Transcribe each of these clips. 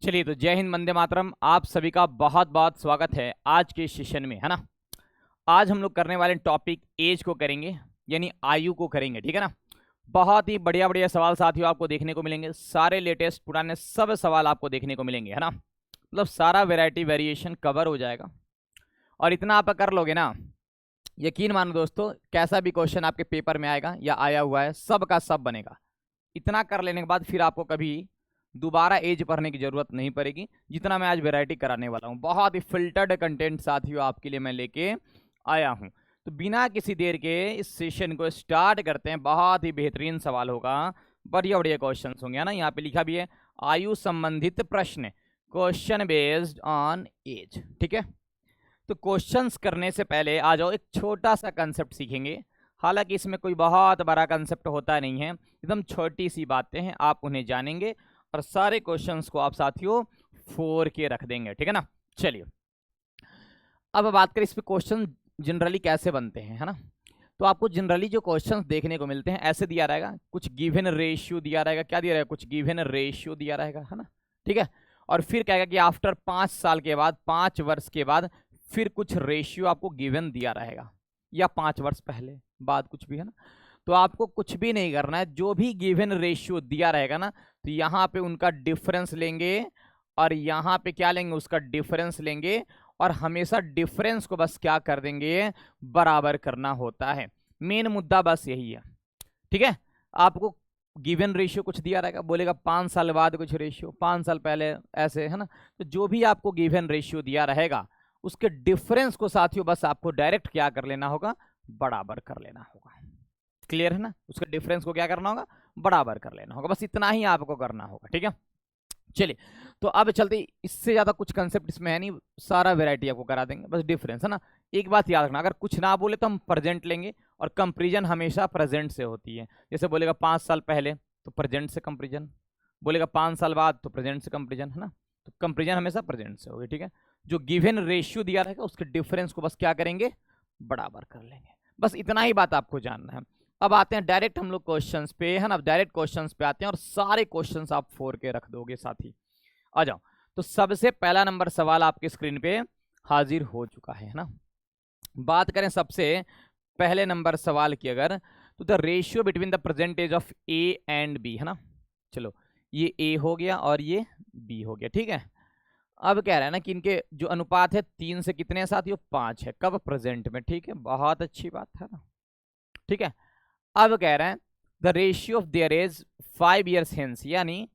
चलिए तो जय हिंद, वंदे मातरम। आप सभी का बहुत बहुत स्वागत है आज के सेशन में, है ना। आज हम लोग करने वाले टॉपिक एज को करेंगे, यानी आयु को करेंगे, ठीक है ना। बहुत ही बढ़िया बढ़िया सवाल साथियों आपको देखने को मिलेंगे, सारे लेटेस्ट पुराने सब सवाल आपको देखने को मिलेंगे, है ना। मतलब सारा वेराइटी वेरिएशन कवर हो जाएगा और इतना आप कर लोगे ना, यकीन मानो दोस्तों, कैसा भी क्वेश्चन आपके पेपर में आएगा या आया हुआ है सब का सब बनेगा। इतना कर लेने के बाद फिर आपको कभी दोबारा एज पढ़ने की जरूरत नहीं पड़ेगी, जितना मैं आज वैरायटी कराने वाला हूँ। बहुत ही फिल्टर्ड कंटेंट साथियों आपके लिए मैं लेके आया हूँ। तो बिना किसी देर के इस सेशन को स्टार्ट करते हैं। बहुत ही बेहतरीन सवाल होगा, बढ़िया बढ़िया क्वेश्चन होंगे, है ना। यहाँ पे लिखा भी है आयु संबंधित प्रश्न, क्वेश्चन बेस्ड ऑन एज, ठीक है। तो क्वेश्चंस करने से पहले आ जाओ, एक छोटा सा कंसेप्ट सीखेंगे। हालांकि इसमें कोई बहुत बड़ा कंसेप्ट होता नहीं है, एकदम छोटी सी बातें हैं, आप उन्हें जानेंगे और सारे क्वेश्चंस को आप साथियों 4 के रख देंगे, ठीक है ना। चलिए अब बात करें इस पे क्वेश्चन जनरली कैसे बनते हैं, है ना। तो आपको जनरली जो क्वेश्चंस देखने को मिलते हैं ऐसे दिया रहेगा, कुछ गिवन रेशियो दिया रहेगा। क्या दिया रहेगा? कुछ गिवन रेशियो दिया रहेगा, है ना, ठीक है। और फिर कहेगा कि आफ्टर 5 साल के बाद, 5 वर्ष के बाद फिर कुछ रेशियो आपको गिवन दिया रहेगा, या 5 वर्ष पहले बाद कुछ भी, है ना। तो आपको कुछ भी नहीं करना है, जो भी गिवन रेशियो दिया रहेगा ना, तो यहाँ पे उनका डिफरेंस लेंगे और यहाँ पे क्या लेंगे, उसका डिफरेंस लेंगे और हमेशा डिफरेंस को बस क्या कर देंगे, बराबर करना होता है। मेन मुद्दा बस यही है, ठीक है। आपको गिवन रेशियो कुछ दिया रहेगा, बोलेगा 5 साल बाद कुछ रेशियो, 5 साल पहले ऐसे, है ना। तो जो भी आपको गिवन रेशियो दिया रहेगा उसके डिफरेंस को साथियों बस आपको डायरेक्ट क्या कर लेना होगा, बराबर कर लेना होगा। क्लियर है ना? उसके डिफरेंस को क्या करना होगा, बराबर कर लेना होगा, बस इतना ही आपको करना होगा, ठीक है। चलिए तो अब चलते, इससे ज्यादा कुछ कंसेप्ट इसमें है नहीं, सारा वैरायटी आपको करा देंगे, बस डिफरेंस, है ना। एक बात याद रखना, अगर कुछ ना बोले तो हम प्रेजेंट लेंगे और कंपेरिजन हमेशा प्रेजेंट से होती है। जैसे बोलेगा 5 साल पहले तो प्रेजेंट से कंपेरिजन, बोलेगा 5 साल बाद तो प्रेजेंट से कंपेरिजन, है ना। तो कंपेरिजन हमेशा प्रेजेंट से होगी, ठीक है। जो गिवन रेशियो दिया रहेगा उसके डिफरेंस को बस क्या करेंगे, बराबर कर लेंगे। बस इतना ही बात आपको जानना है। अब आते हैं डायरेक्ट हम लोग क्वेश्चंस पे, है ना। डायरेक्ट क्वेश्चंस पे आते हैं और सारे क्वेश्चंस आप 4 के रख दोगे साथी। आ जाओ, तो सबसे पहला नंबर सवाल आपके स्क्रीन पे हाजिर हो चुका है ना। बात करें सबसे पहले नंबर सवाल की अगर, तो the ratio between the percentage of A and B, है ना। चलो ये ए हो गया और ये बी हो गया, ठीक है। अब कह रहा है ना कि इनके जो अनुपात है 3 से कितने साथियों, 5 है। कब? प्रेजेंट में, ठीक है। बहुत अच्छी बात है ना, ठीक है। अब कह रहे हैं the ratio of there is 5 years hence, यानी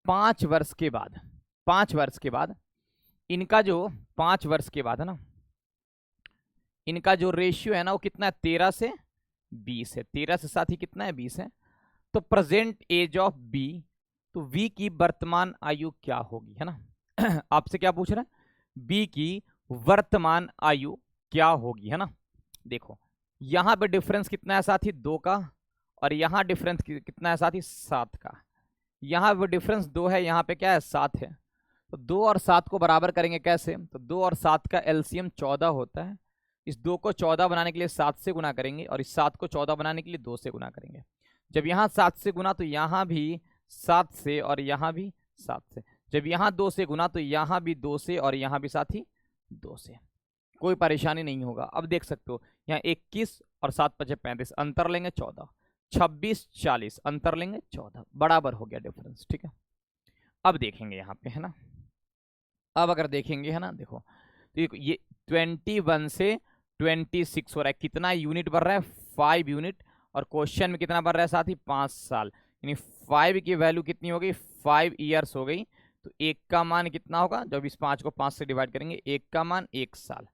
5 वर्ष के बाद, 5 वर्ष के बाद इनका जो 5 वर्ष के बाद, है ना, इनका जो रेशियो है ना वो कितना है, 13 से 20 है। 13 से साथ ही कितना है, 20 है। तो प्रेजेंट एज ऑफ बी, तो वी की वर्तमान आयु क्या होगी, है ना। आपसे क्या पूछ रहा है, बी की वर्तमान आयु क्या होगी, है ना। देखो यहां पे डिफरेंस कितना है साथी, 2 का, और यहां डिफरेंस कितना है साथी, 7 का। यहां पे डिफरेंस 2 है, यहां पे क्या है, 7 है। तो 2 और 7 को बराबर करेंगे कैसे, तो 2 और 7 का एलसीएम 14 होता है। इस 2 को 14 बनाने के लिए 7 से गुना करेंगे और इस 7 को 14 बनाने के लिए 2 से गुना करेंगे। जब यहाँ 7 से गुना तो यहाँ भी 7 से और यहाँ भी 7 से। जब यहाँ 2 से गुना तो यहाँ भी 2 से और यहाँ भी साथ ही 2 से। कोई परेशानी नहीं होगा। अब देख सकते हो यहाँ 21 और 7 × 5 = 35, अंतर लेंगे 14, 26 40, अंतर लेंगे 14, बराबर हो गया डिफरेंस, ठीक है। अब देखेंगे यहाँ पे, है ना। अब अगर देखेंगे, है ना, देखो तो ये 21 से 26 हो रहा है, कितना यूनिट बढ़ रहा है, 5 यूनिट। और क्वेश्चन में कितना बढ़ रहा है साथ ही, 5 साल, यानी 5 की वैल्यू कितनी हो गई, 5 years हो गई। तो 1 का मान कितना होगा, जब इस 5 को 5 से डिवाइड करेंगे, 1 का मान 1 साल।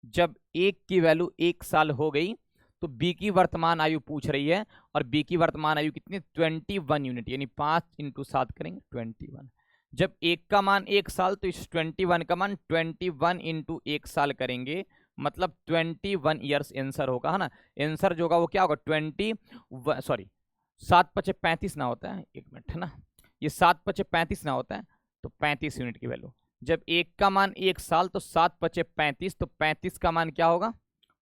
जब 1 की वैल्यू 1 साल हो गई तो बी की वर्तमान आयु पूछ रही है, और बी की वर्तमान आयु कितनी, 21 यूनिट, यानी 5 × 7 करेंगे 21। जब 1 का मान 1 साल तो इस 21 का मान 21 × 1 साल करेंगे, मतलब 21 years आंसर होगा, है ना। आंसर जो होगा वो क्या होगा, 7 × 5 = 35 ना होता है, 1 मिनट, है ना। ये 7 × 5 = 35 ना होता है, तो 35 यूनिट की वैल्यू। जब 1 का मान 1 साल तो 7 × 5 = 35, तो 35 का मान क्या होगा,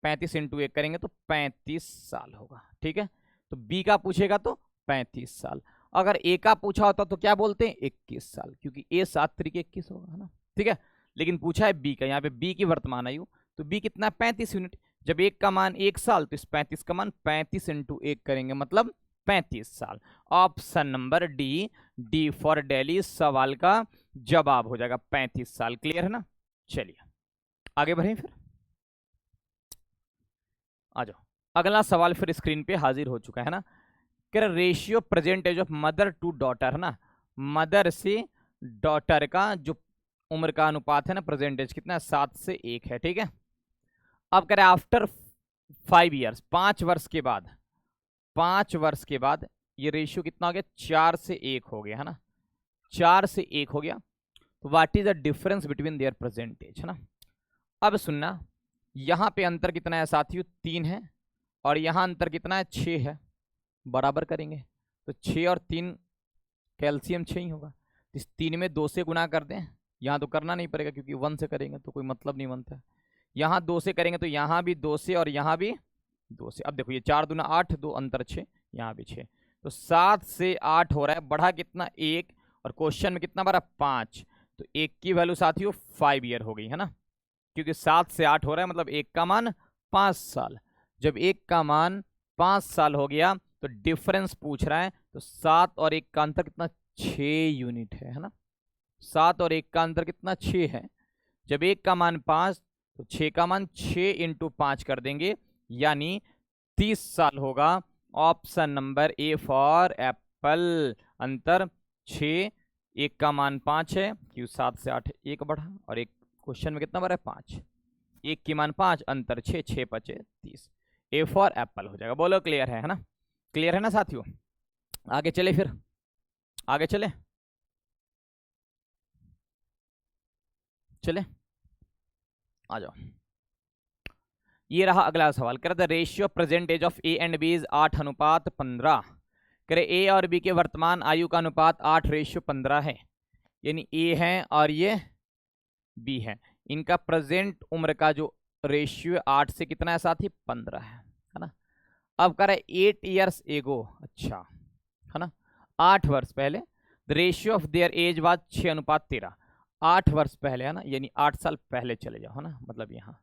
35 × 1 करेंगे तो 35 साल होगा, ठीक है। तो बी का पूछेगा तो 35 साल। अगर ए का पूछा होता तो क्या बोलते हैं 21 साल, क्योंकि ए 7 तरीके 21 होगा, है ना, ठीक है। लेकिन पूछा है बी का, यहाँ पे बी की वर्तमान आयु, तो बी कितना 35 यूनिट। जब एक का मान 1 साल तो इस 35 का मान 35 इंटू 1 करेंगे, मतलब 35 साल। Option number D, D for Delhi, सवाल का जवाब हो जाएगा 35 साल। क्लियर है ना। चलिए आगे बढ़े फिर, आ जाओ। अगला सवाल फिर स्क्रीन पे हाजिर हो चुका है ना। कह रहा ratio present age of mother to daughter, है ना, मदर से डॉटर का जो उम्र का अनुपात है ना, प्रेजेंटेज कितना है 7 से 1 है, ठीक है। अब कह रहे आफ्टर 5 ईयर्स, 5 वर्ष के बाद, 5 वर्ष के बाद ये रेशियो कितना हो गया 4 से 1 हो गया, है ना, 4 से 1 हो गया। तो what is the difference between there percentage, है ना। अब सुनना, यहां पे अंतर कितना है साथियों 3 है, और यहां अंतर कितना है 6 है। बराबर करेंगे तो 6 और 3 कैल्शियम 6 ही होगा। इस 3 में 2 से गुना कर दें, यहाँ तो करना नहीं पड़ेगा क्योंकि 1 से करेंगे तो कोई मतलब नहीं बनता। यहाँ 2 से करेंगे तो यहाँ भी 2 से और यहाँ भी 2 से। अब देखो ये 4 दूना 8, 2 अंतर 6, यहाँ भी 6, तो 7 से 8 हो रहा है, बढ़ा कितना 1, और क्वेश्चन में कितना बढ़ा 5, तो 1 की वैल्यू साथियों 5 ईयर हो गई, है ना, क्योंकि 7 से 8 हो रहा है, मतलब 1 का मान 5 साल। जब 1 का मान 5 साल हो गया तो डिफरेंस पूछ रहा है, तो 7 और 1 का अंतर कितना 6 यूनिट है ना। 7 और 1 का अंतर कितना 6 है। जब 1 का मान 5 तो 6 का मान 6 इंटू 5 कर देंगे, यानी 30 साल होगा। Option number A for Apple. अंतर 6, 1 का मान 5 है, क्यों 7 से 8 1 बढ़ा, और एक क्वेश्चन में कितना बढ़ा है 5, 1 की मान 5, अंतर 6, 6 5 30। ए फॉर एप्पल हो जाएगा। बोलो क्लियर है ना। क्लियर है ना साथियों। आगे चले फिर, आगे चले चले, आ जाओ। ये रहा अगला सवाल। कह रहा था ratio percentage of A and B is 8:15। करे ए और बी के वर्तमान आयु का अनुपात 8:15 है, यानी ए है और ये बी है। इनका प्रेजेंट उम्र का जो रेशियो 8 से कितना है साथी 15 है ना। अब कह रहा है 8 ईयर्स एगो, अच्छा है ना, 8 वर्ष पहले the ratio of their age was 6:13। 8 वर्ष पहले, है ना, यानी 8 साल पहले चले जाओ, है ना, मतलब यहाँ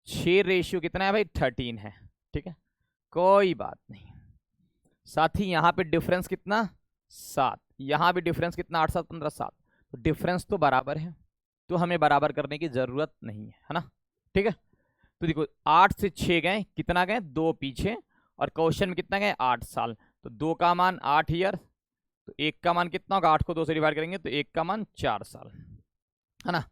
6 रेशियो कितना है भाई 13 है, ठीक है, कोई बात नहीं। साथ ही यहाँ पे डिफरेंस कितना 7, यहाँ भी डिफरेंस कितना 8 7 15 7, तो डिफरेंस तो बराबर है, तो हमें बराबर करने की जरूरत नहीं है ना, ठीक है। तो देखो 8 से 6 गए, कितना गए 2 पीछे, और क्वेश्चन में कितना गए 8 साल, तो 2 का मान 8 ईयर, तो 1 का मान कितना होगा 8 को 2 से डिवाइड करेंगे तो 1 का मान 4 साल, है ना।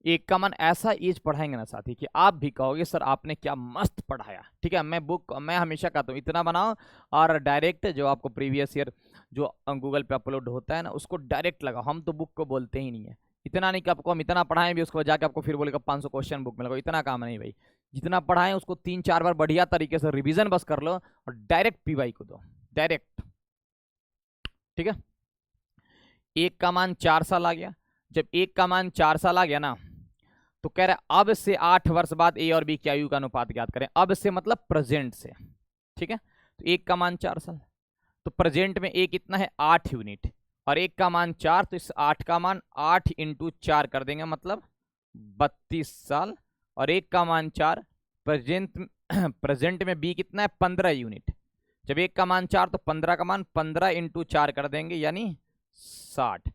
1 का मान ऐसा एज पढ़ाएंगे ना साथी कि आप भी कहोगे सर आपने क्या मस्त पढ़ाया, ठीक है। मैं हमेशा कहता हूँ इतना बनाओ, और डायरेक्ट जो आपको प्रीवियस ईयर जो गूगल पे अपलोड होता है ना उसको डायरेक्ट लगाओ। हम तो बुक को बोलते ही नहीं है, इतना नहीं कि आपको हम इतना पढ़ाएं भी उसको जाके आपको फिर बोलेगा 500 क्वेश्चन बुक में लगाओ, इतना काम नहीं भाई। जितना पढ़ाएं उसको 3-4 बार बढ़िया तरीके से रिविजन बस कर लो और डायरेक्ट पीवाई को दो, डायरेक्ट, ठीक है। 1 का मान 4 साल आ गया। जब 1 का मान 4 साल आ गया ना, तो कह रहे अब से 8 वर्ष बाद ए और बी की आयु का अनुपात ज्ञात करें। अब से मतलब प्रेजेंट से, ठीक है। तो 1 का मान 4 साल, तो प्रेजेंट में ए कितना है 8 यूनिट, और 1 का मान 4, तो इस 8 का मान 8 इंटू 4 कर देंगे, मतलब 32 साल। और 1 का मान 4, प्रेजेंट में बी कितना है 15 यूनिट। जब 1 का मान 4 तो 15 का मान 15 इंटू 4 कर देंगे, यानी 60।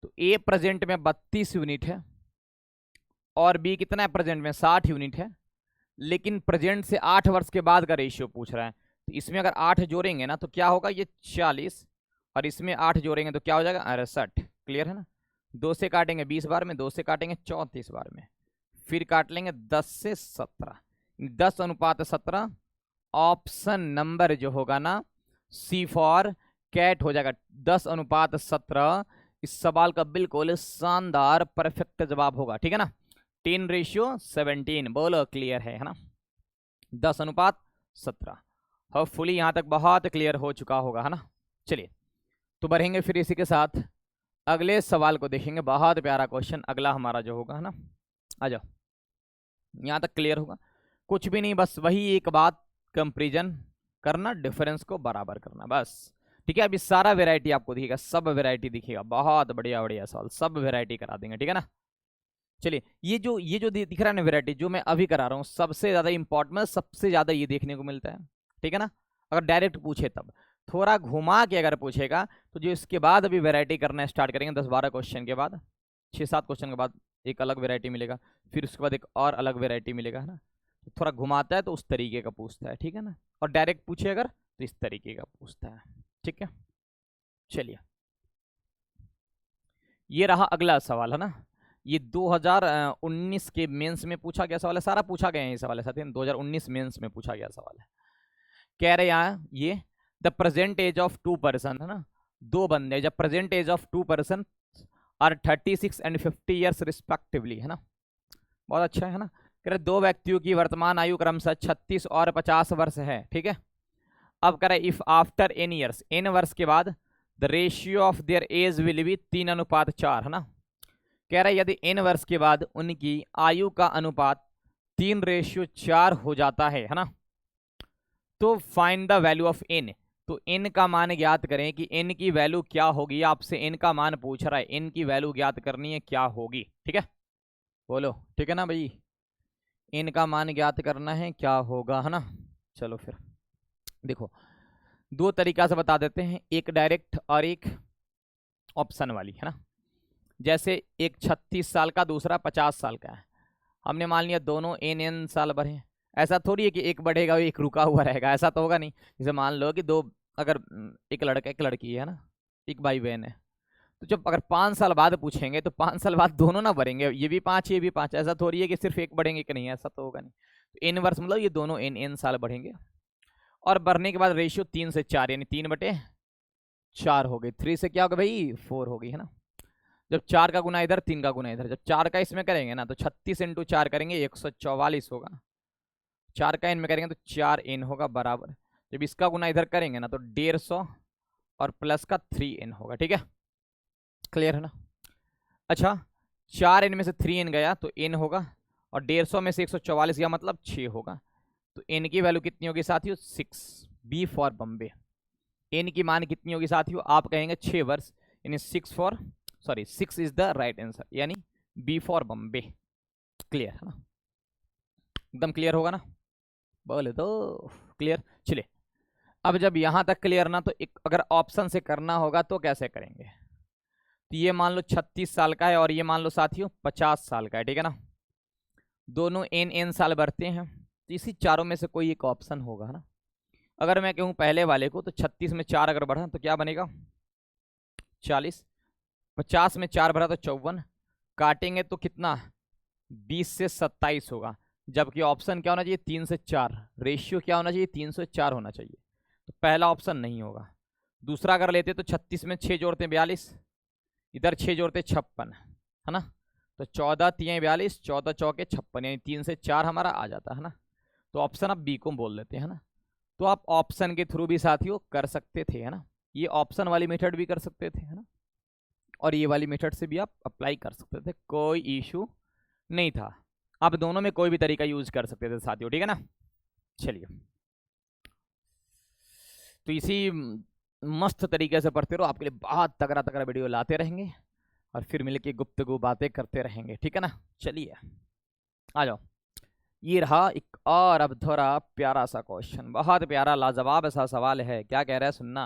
तो ए प्रेजेंट में 32 यूनिट है, और बी कितना है प्रेजेंट में 60 यूनिट है, लेकिन प्रेजेंट से 8 वर्ष के बाद का रेशियो पूछ रहा है। तो इसमें अगर 8 जोड़ेंगे ना तो क्या होगा ये 40, और इसमें 8 जोड़ेंगे तो क्या हो जाएगा 68। क्लियर है ना। 2 से काटेंगे 20 बार में, 2 से काटेंगे 34 बार में, फिर काट लेंगे 10 से 17, 10:17। ऑप्शन नंबर जो होगा ना सी फॉर कैट हो जाएगा, 10:17 इस सवाल का बिल्कुल शानदार परफेक्ट जवाब होगा, ठीक है ना। 10:17, बोलो क्लियर है ना। 10:17 होपफुली यहां तक बहुत क्लियर हो चुका होगा, है ना। चलिए तो बढ़ेंगे फिर इसी के साथ अगले सवाल को देखेंगे। बहुत प्यारा क्वेश्चन अगला हमारा जो होगा, है ना। आ जाओ, यहां तक क्लियर होगा। कुछ भी नहीं, बस वही एक बात, कंपेरिजन करना, डिफरेंस को बराबर करना, बस ठीक है। अभी सारा वेराइटी आपको दिखेगा, सब वेराइटी दिखेगा। बहुत बढ़िया बढ़िया सवाल, सब वेराइटी करा देंगे, ठीक है ना। चलिए, ये जो दिख रहा है ना वेराइटी, जो मैं अभी करा रहा हूँ, सबसे ज्यादा इंपॉर्टेंट, मतलब सबसे ज्यादा ये देखने को मिलता है, ठीक है ना। अगर डायरेक्ट पूछे तब, थोड़ा घुमा के अगर पूछेगा तो जो इसके बाद अभी वेराइटी करना स्टार्ट करेंगे 10-12 क्वेश्चन के बाद, 6-7 क्वेश्चन के बाद एक अलग वेराइटी मिलेगा, फिर उसके बाद एक और अलग वेराइटी मिलेगा, है ना। तो थोड़ा घुमाता है तो उस तरीके का पूछता है, ठीक है ना। और डायरेक्ट पूछे अगर तो इस तरीके का पूछता है, ठीक है। चलिए, ये रहा अगला सवाल, है ना। ये 2019 के मेंस में पूछा गया सवाल है, सारा पूछा गया है ये सवाल है साथी, 2019 मेंस में पूछा गया सवाल है। कह रहे यहाँ ये the present age of 2 person, है ना, 2 बंदे, जब present age of 2 person are 36 and 50 years respectively, है ना। बहुत अच्छा है ना। कह रहे 2 व्यक्तियों की वर्तमान आयु क्रमशः 36 और 50 वर्ष है, ठीक है। अब कह रहे if after n years, n वर्ष के बाद the ratio of their age will be 3:4, है ना। कह रहा है यदि n वर्ष के बाद उनकी आयु का अनुपात 3:4 हो जाता है ना, तो find the value of n। तो n का मान ज्ञात करें कि n की वैल्यू क्या होगी। आपसे n का मान पूछ रहा है, n की वैल्यू ज्ञात करनी है, क्या होगी, ठीक है। बोलो, ठीक है ना भाई, n का मान ज्ञात करना है, क्या होगा, है ना। चलो फिर देखो, 2 तरीका से बता देते हैं, एक डायरेक्ट और एक ऑप्शन वाली, है ना। जैसे एक 36 साल का, दूसरा 50 साल का है। हमने मान लिया दोनों n साल बढ़े, ऐसा थोड़ी है कि एक बढ़ेगा एक रुका हुआ रहेगा, ऐसा तो होगा नहीं। जैसे मान लो कि दो, अगर एक लड़का एक लड़की है ना, एक भाई बहन है, तो जब अगर 5 साल बाद पूछेंगे तो 5 साल बाद दोनों ना बढ़ेंगे, ये भी 5 ये भी 5, ऐसा थोड़ी है कि सिर्फ एक बढ़ेंगे कि नहीं, ऐसा तो होगा नहीं। तो n वर्ष मतलब ये दोनों n साल बढ़ेंगे, और बढ़ने के बाद रेशियो 3 से 4, यानी 3/4 हो गई। 3 से क्या होगा भाई, 4 हो गई, है ना। जब 4 का गुना इधर, 3 का गुना इधर, जब 4 का इसमें करेंगे ना तो 36 × 4 करेंगे 144 होगा, 4 का n में करेंगे तो 4n होगा बराबर। जब इसका गुना इधर करेंगे ना तो 150 और प्लस का 3n होगा, ठीक है। क्लियर है ना। अच्छा, 4n में से 3n गया तो n होगा, और 150 में से 144 गया मतलब 6 होगा। तो n की वैल्यू कितनी होगी साथियों, 6। B for Bombay. n की मान कितनी होगी साथियों, आप कहेंगे 6 वर्ष, यानी 6 इज द राइट आंसर, यानी बी फॉर बम्बे। क्लियर है ना, एकदम क्लियर होगा ना, बोले तो क्लियर। चलिए, अब जब यहां तक क्लियर ना, तो एक अगर ऑप्शन से करना होगा तो कैसे करेंगे। तो ये मान लो 36 साल का है, और ये मान लो साथियों 50 साल का है, ठीक है ना। दोनों n साल बढ़ते हैं, तो इसी चारों में से कोई एक ऑप्शन होगा ना। अगर मैं कहूँ पहले वाले को, तो 36 में 4 अगर बढ़ा तो क्या बनेगा, 40। 50 में 4 बढ़ा तो 54, काटेंगे तो कितना, 20 से 27 होगा। जबकि ऑप्शन क्या होना चाहिए, 3 से 4, रेशियो क्या होना चाहिए, 3 से 4 होना चाहिए। तो पहला ऑप्शन नहीं होगा। दूसरा अगर लेते तो 36 में 6 जोड़ते 42, इधर 6 जोड़ते 56, है ना। तो 14 3 42, 14 चौके 56, यानी 3 से 4 हमारा आ जाता है ना। तो ऑप्शन आप बी को बोल देते हैं ना। तो आप ऑप्शन के थ्रू भी साथियों कर सकते थे, है ना। ये ऑप्शन वाली मेथड भी कर सकते थे, है ना, और ये वाली मेथड से भी आप अप्लाई कर सकते थे, कोई इशू नहीं था। आप दोनों में कोई भी तरीका यूज कर सकते थे साथियों, ठीक है ना। चलिए, तो इसी मस्त तरीके से पढ़ते रहो, आपके लिए बहुत तगड़ा तगड़ा वीडियो लाते रहेंगे, और फिर मिलके गुफ्तगू बातें करते रहेंगे, ठीक है ना। चलिए आ जाओ, ये रहा एक और अब थोड़ा प्यारा सा क्वेश्चन, बहुत प्यारा लाजवाब सा सवाल है। क्या कह रहा है सुनना,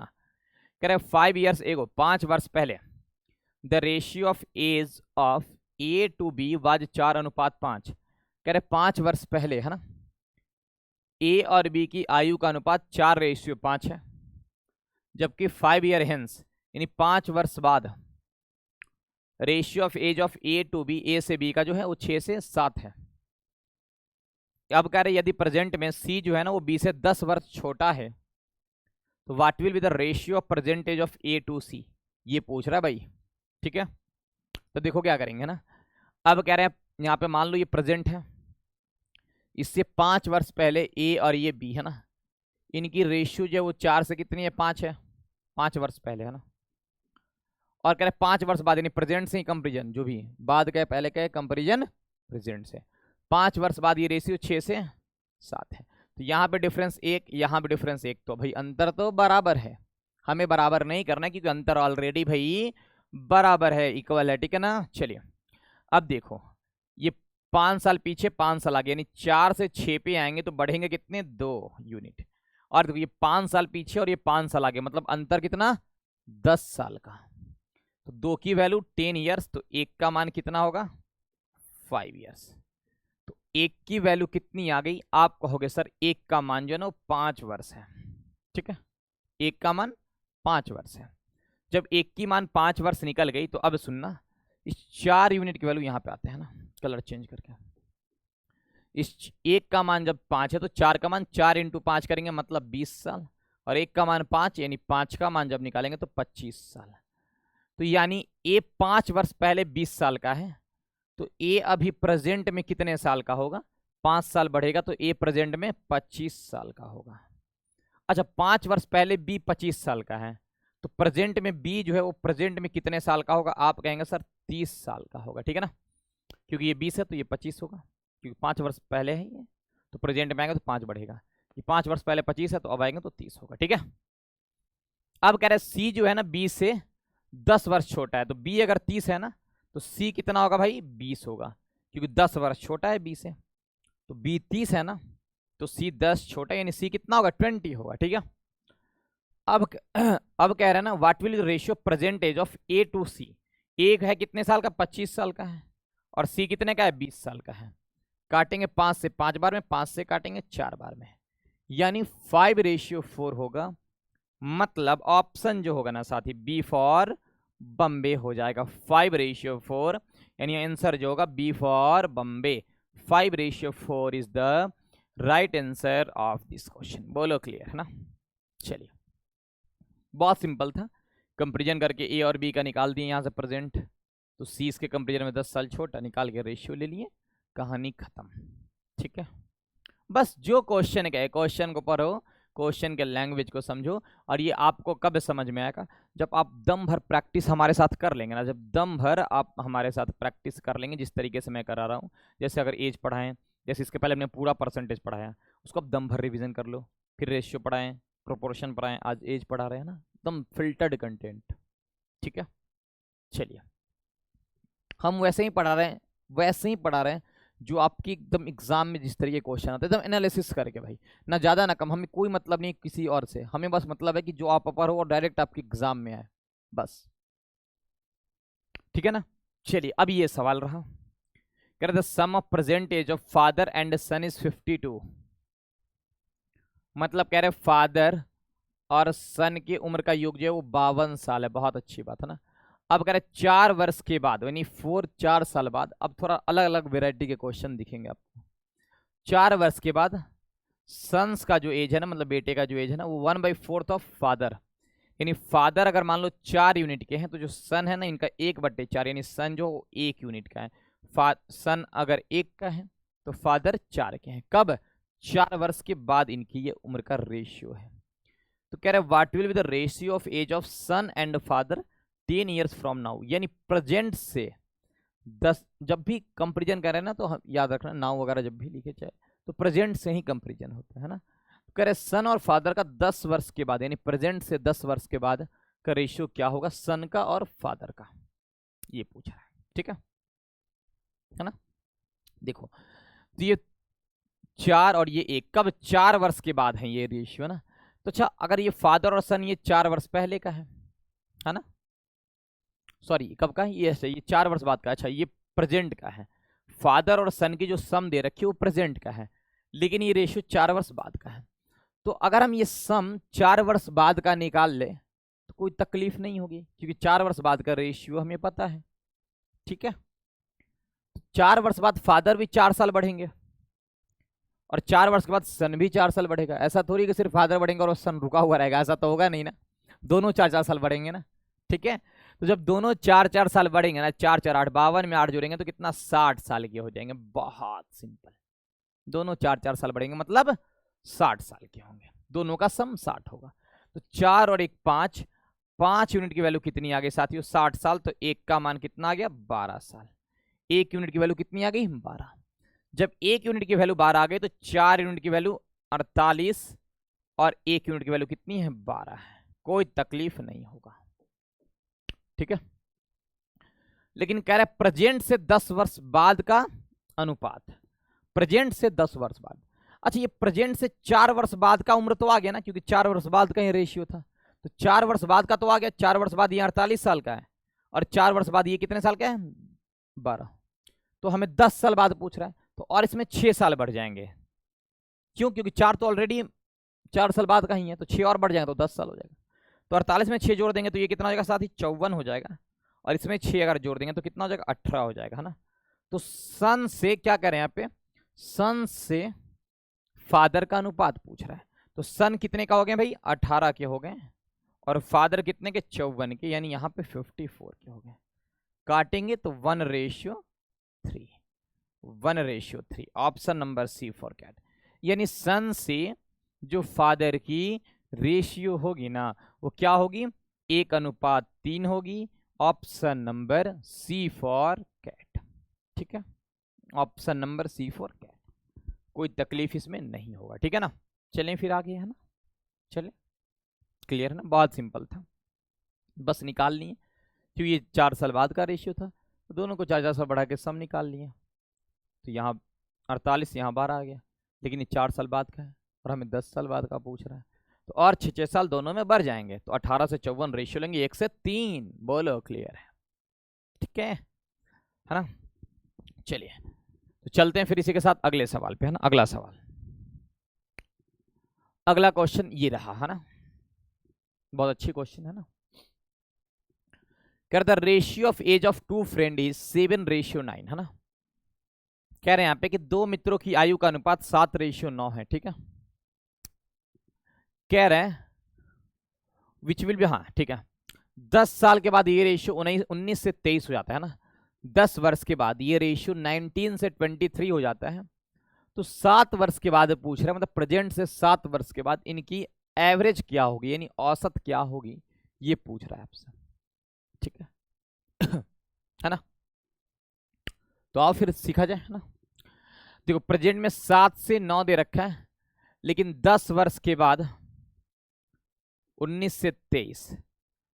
कह रहे 5 ईयर्स एगो, 5 वर्ष पहले the ratio of age of A to B was 4:5। कह रहे 5 वर्ष पहले, है ना, ए और बी की आयु का अनुपात 4:5 है। जबकि 5 ईयर हेंस, यानी 5 वर्ष बाद ratio of age of A to B, A से बी का जो है वो 6 से 7 है। अब कह रहे यदि प्रेजेंट में सी जो है ना वो बी से 10 वर्ष छोटा है, तो what will be the ratio of percentage of A to C, ये पूछ रहा है भाई, ठीक है। तो देखो क्या करेंगे ना, अब कह रहे हैं यहाँ पे मान लो ये प्रेजेंट है, इससे 5 वर्ष पहले ए और ये बी, है ना, इनकी रेशियो जो है वो 4 से कितनी है, 5 है, 5 वर्ष पहले, है ना। और कह रहे 5 वर्ष बाद, यानी प्रेजेंट से ही कंपेरिजन, जो भी बाद का पहले का कंपेरिजन प्रेजेंट से, 5 वर्ष बाद ये रेशियो 6 से 7 है। तो यहाँ पे डिफरेंस 1, यहाँ पे डिफरेंस 1, तो भाई अंतर तो बराबर है, हमें बराबर नहीं करना है क्योंकि अंतर ऑलरेडी भाई बराबर है, इक्वल है, ठीक है ना। चलिए अब देखो, ये 5 साल पीछे 5 साल आगे, यानी 4 से 6 पे आएंगे तो बढ़ेंगे कितने, 2 यूनिट। और देखो ये 5 साल पीछे और ये 5 साल आगे, मतलब अंतर कितना, 10 साल का। तो 2 की वैल्यू 10 ईयर्स, तो 1 का मान कितना होगा, 5 ईयर्स। तो 1 की वैल्यू कितनी आ गई, आप कहोगे सर 1 का मान जो है ना 5 वर्ष है, ठीक है, 1 का मान 5 वर्ष है। जब 1 की मान 5 वर्ष निकल गई तो अब सुनना, इस 4 यूनिट की वैल्यू यहां पे आते हैं ना, कलर चेंज करके। इस 1 का मान जब 5 है तो 4 का मान 4 इंटू 5 करेंगे, मतलब 20 साल। और 1 का मान 5, यानी 5 का मान जब निकालेंगे तो 25 साल। तो यानी ए 5 वर्ष पहले 20 साल का है, तो ए अभी प्रेजेंट में कितने साल का होगा, 5 साल बढ़ेगा तो ए प्रेजेंट में 25 साल का होगा। अच्छा 5 वर्ष पहले बी 25 साल का है, तो प्रेजेंट में बी जो है वो प्रेजेंट में कितने साल का होगा, आप कहेंगे सर 30 साल का होगा, ठीक है ना, क्योंकि ये 20 है तो ये 25 होगा, क्योंकि 5 वर्ष पहले है ये, तो प्रेजेंट में आएंगे तो 5 बढ़ेगा। ये 5 वर्ष पहले 25 है तो अब आएंगे तो 30 होगा, ठीक है। अब कह रहे सी जो है ना बी से 10 वर्ष छोटा है, तो बी अगर 30 है ना तो सी कितना होगा भाई, 20 होगा, क्योंकि 10 वर्ष छोटा है बी से। तो बी 30 है ना तो सी 10 छोटा है, यानी सी कितना होगा, 20 होगा, ठीक है। अब अब कह रहे हैं ना what will ratio percentage of A to C, एक है कितने साल का, 25 साल का है, और सी कितने का है, 20 साल का है। काटेंगे 5 से 5 बार में, 5 से काटेंगे 4 बार में, यानी 5:4 होगा। मतलब ऑप्शन जो होगा ना साथी, बी फॉर बम्बे हो जाएगा, 5:4, यानी आंसर जो होगा B for Bombay, 5:4 is the right answer of this question. बोलो क्लियर है ना। चलिए बहुत सिंपल था, कंपेरिजन करके ए और बी का निकाल दिए यहाँ से प्रेजेंट, तो सी इसके कंपेरिजन में 10 साल छोटा, निकाल के रेशियो ले लिए, कहानी खत्म, ठीक है। बस जो क्वेश्चन का है, क्वेश्चन को पढ़ो, क्वेश्चन के लैंग्वेज को समझो, और ये आपको कब समझ में आएगा, जब आप दम भर प्रैक्टिस हमारे साथ कर लेंगे ना, जब दम भर आप हमारे साथ प्रैक्टिस कर लेंगे, जिस तरीके से मैं करा रहा हूँ। जैसे अगर एज पढ़ाएं, जैसे इसके पहले हमने पूरा परसेंटेज पढ़ाया, उसको आप दम भर रिविजन कर लो, फिर रेशियो पढ़ाएं, प्रोपोर्शन पढ़ाएं, आज एज पढ़ा रहे हैं ना, एकदम फिल्टर्ड कंटेंट, ठीक है। चलिए हम वैसे ही पढ़ा रहे हैं, वैसे ही पढ़ा रहे हैं जो आपकी एकदम एग्जाम में जिस तरीके क्वेश्चन आते हैं, एकदम एनालिसिस करके भाई, ना ज़्यादा ना कम, हमें कोई मतलब नहीं किसी और से, हमें बस मतलब है कि जो आप पढ़ो और डायरेक्ट आपके एग्जाम में आए, बस, ठीक है ना। चलिए अब ये सवाल रहा, कह रहे the sum of present age of father and son is 52, मतलब कह रहे फादर और सन की उम्र का योग जो है वो 52 साल है, बहुत अच्छी बात है ना। अब कह रहे 4 वर्ष के बाद, यानी 4 साल बाद, अब थोड़ा अलग अलग वेराइटी के क्वेश्चन दिखेंगे आपको। 4 वर्ष के बाद सन्स का जो एज है ना, मतलब बेटे का जो एज है ना, वो 1/4 ऑफ फादर, यानी फादर अगर मान लो 4 यूनिट के हैं तो जो सन है ना इनका 1/4, यानी सन जो 1 यूनिट का है, सन अगर 1 का है तो फादर 4 के हैं। कब, 4 वर्ष के बाद इनकी ये उम्र का रेशियो है। तो कह रहे what will be the ratio of age of son and father 10 years from now, यानी प्रेजेंट से 10, जब भी कंपेरिजन कर रहे हैं ना तो हम याद रखना, नाउ वगैरह जब भी लिखे चाहे तो प्रेजेंट से ही कंपेरिजन होता है ना। तो कह रहे सन और फादर का 10 वर्ष के बाद, यानी प्रेजेंट से 10 वर्ष के बाद का रेशियो क्या होगा, सन का और फादर का, ये पूछ रहा है, ठीक है ना। देखो तो ये 4 और ये 1 कब, 4 वर्ष के बाद है ये रेशियो ना। तो अच्छा अगर ये फादर और सन ये 4 वर्ष पहले का है ना, सॉरी कब का है ये, ऐसे ये 4 वर्ष बाद का, अच्छा ये प्रेजेंट का है, फादर और सन की जो सम दे रखी है वो प्रेजेंट का है, लेकिन ये रेशियो 4 वर्ष बाद का है। तो अगर हम ये सम 4 वर्ष बाद का निकाल ले तो कोई तकलीफ नहीं होगी, क्योंकि 4 वर्ष बाद का रेशियो हमें पता है, ठीक है। 4 वर्ष बाद फादर भी 4 साल बढ़ेंगे, और 4 वर्ष के बाद सन भी 4 साल बढ़ेगा। ऐसा थोड़ी कि सिर्फ फादर बढ़ेंगे और सन रुका हुआ रहेगा, ऐसा तो होगा नहीं ना, दोनों 4-4 साल बढ़ेंगे ना, ठीक है। तो जब दोनों 4-4 साल बढ़ेंगे ना, 4-4 8 52 में 8 जोड़ेंगे तो कितना, 60 साल के हो जाएंगे। बहुत सिंपल, दोनों 4-4 साल बढ़ेंगे मतलब 60 साल के होंगे, दोनों का सम 60 होगा। तो 4 और 1 5, 5 यूनिट की वैल्यू कितनी आ गई साथियों, 60 साल, तो 1 का मान कितना आ गया, 12 साल। 1 यूनिट की वैल्यू कितनी आ गई, 12। जब 1 यूनिट की वैल्यू 12 आ गई तो 4 यूनिट की वैल्यू 48, और 1 यूनिट की वैल्यू कितनी है, 12 है। कोई तकलीफ नहीं होगा, ठीक है। लेकिन कह रहा है प्रेजेंट से 10 वर्ष बाद का अनुपात, प्रेजेंट से 10 वर्ष बाद। अच्छा, ये प्रेजेंट से 4 वर्ष बाद का उम्र तो आ गया ना, क्योंकि 4 वर्ष बाद का ये रेशियो था, तो 4 वर्ष बाद का तो आ गया। 4 वर्ष बाद ये 48 साल का है, और 4 वर्ष बाद ये कितने साल का है, 12। तो हमें 10 साल बाद पूछ रहा है, तो और इसमें 6 साल बढ़ जाएंगे। क्यों? क्योंकि 4 तो ऑलरेडी 4 साल बाद का ही है, तो 6 और बढ़ जाएगा, तो 10 साल हो जाएगा। तो 48 में 6 जोड़ देंगे तो ये कितना हो जाएगा साथ ही, 54 हो जाएगा। और इसमें 6 अगर जोड़ देंगे तो कितना हो जाएगा, 18 हो जाएगा, है ना। तो सन से क्या करें यहाँ पे, सन से फादर का अनुपात पूछ रहा है। तो सन कितने का हो गए भाई, 18 के हो गए, और फादर कितने के, 54 के, यानी यहाँ पे 54 के हो गए। काटेंगे तो 1:3, 1:3, option number C for cat. यानी सन से जो फादर की रेशियो होगी ना, वो क्या होगी, 1:3 होगी। Option number C for cat, ठीक है, option number C for cat. कोई तकलीफ इसमें नहीं होगा, ठीक है ना। चलें फिर आगे, है ना, चलें, क्लियर है ना, बहुत सिंपल था, बस निकाल लिए। क्योंकि ये 4 साल बाद का रेशियो था, तो दोनों को 4 साल बढ़ा के सम निकाल लिए। तो यहाँ 48, यहाँ 12 आ गया, लेकिन ये 4 साल बाद का है और हमें 10 साल बाद का पूछ रहा है, तो और 6 साल दोनों में बढ़ जाएंगे। तो 18 से 54 रेशियो लेंगे 1:3। बोलो क्लियर है, ठीक है ना। चलिए तो चलते हैं फिर इसी के साथ अगले सवाल पे, है ना। अगला सवाल, अगला क्वेश्चन ये रहा, है ना, बहुत अच्छी क्वेश्चन है ना। कह रहा था ratio of age of 2 friend is 7:9, है ना। कह रहे हैं यहाँ पे कि 2 मित्रों की आयु का अनुपात 7:9 है, ठीक है। कह रहे हैं विच विल बी, हाँ ठीक है, 10 साल के बाद ये रेशियो 19 से 23 हो जाता है ना। 10 वर्ष के बाद ये रेशियो 19 से 23 हो जाता है। तो 7 वर्ष के बाद पूछ रहे हैं, मतलब प्रेजेंट से 7 वर्ष के बाद इनकी एवरेज क्या होगी, यानी औसत क्या होगी, ये पूछ रहा है आपसे, ठीक है है ना। तो आओ फिर सीखा जाए, है ना। देखो प्रेजेंट में 7 से 9 दे रखा है, लेकिन 10 वर्ष के बाद 19 से 23,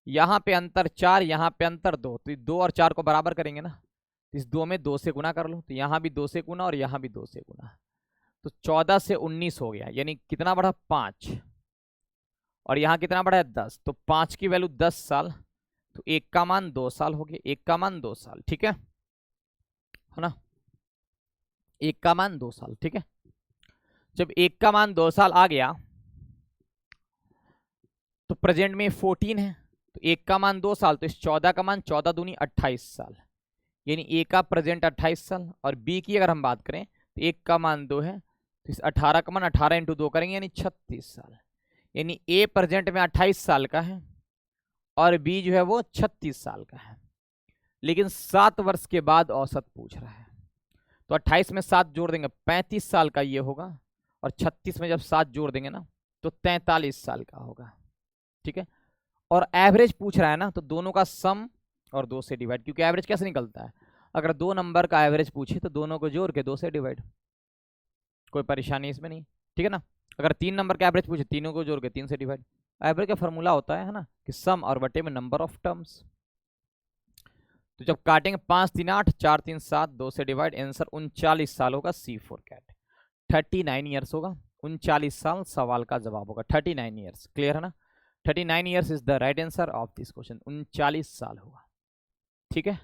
यहां पे अंतर 4, यहां पे अंतर 2, तो 2 और 4 को बराबर करेंगे ना, इस 2 में 2 से गुना कर लो, तो यहां भी 2 से गुना और यहां भी 2 से गुना, तो 14 से 19 हो गया, यानी कितना बढ़ा, 5, और यहां कितना बढ़ा है, 10, तो 5 की वैल्यू 10 साल, तो 1 का मान 2 साल हो गया, 1 का मान 2 साल, ठीक है ना, 1 का मान 2 साल, ठीक है। जब 1 का मान 2 साल आ गया तो प्रेजेंट में 14 है, तो 1 का मान 2 साल, तो इस 14 का मान 14 दूनी 28 साल, यानी ए का प्रेजेंट 28 साल, और बी की अगर हम बात करें तो 1 का मान 2 है, तो इस 18 का मान 18 × 2 करेंगे, यानी 36 साल, यानी ए प्रेजेंट में 28 साल का है और बी जो है वो 36 साल का है। लेकिन 7 वर्ष के बाद औसत पूछ रहा है, तो 28 में 7 जोड़ देंगे 35 साल का ये होगा, और 36 में जब 7 जोड़ देंगे ना तो 43 साल का होगा, ठीक है। और एवरेज पूछ रहा है ना, तो दोनों का सम और 2 से डिवाइड, क्योंकि एवरेज कैसे निकलता है, अगर 2 नंबर का एवरेज पूछे तो दोनों को जोड़ के 2 से डिवाइड, कोई परेशानी इसमें नहीं, ठीक है ना। अगर 3 नंबर का एवरेज पूछे, तीनों को जोड़ के 3 से डिवाइड। एवरेज का फॉर्मूला होता है ना, कि सम और बटे में नंबर ऑफ टर्म्स। तो जब काटेंगे 5 3 8, 4 3 7, 2 से डिवाइड, आंसर 39 साल होगा, सी फॉर कैट, 39 ईयर्स होगा, 39 साल सवाल का जवाब होगा, 39 ईयर्स, क्लियर है ना। 39 years is the right answer of this question, 39 साल होगा, ठीक है,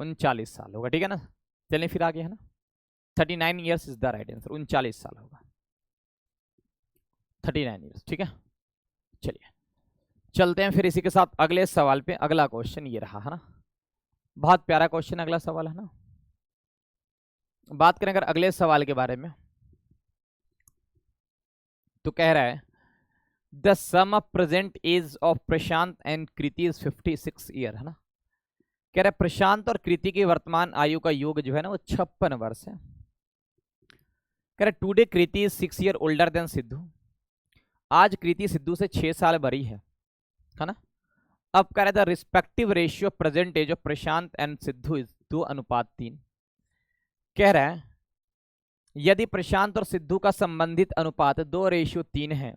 39 साल होगा, ठीक है ना। चलिए फिर आगे, है ना, 39 years is the right answer, 39 साल होगा, 39 ईयर्स, ठीक है। चलिए चलते हैं फिर इसी के साथ अगले सवाल पे। अगला क्वेश्चन ये रहा, है ना, बहुत प्यारा क्वेश्चन अगला सवाल, है ना। बात करें अगर अगले सवाल के बारे में, तो कह रहा है the sum of present age of Prashant and Kriti is 56 year, है ना। कह रहा है प्रशांत और कृति की वर्तमान आयु का योग जो है ना वो 56 वर्ष है। कह रहा है today Kriti is 6 year older than Sidhu, आज कृति सिद्धू से 6 साल बड़ी है ना। अब कह रहा था respective ratio present age of Prashant and Sidhu is 2:3। कह रहा है यदि प्रशांत और सिद्धू का संबंधित अनुपात 2:3 है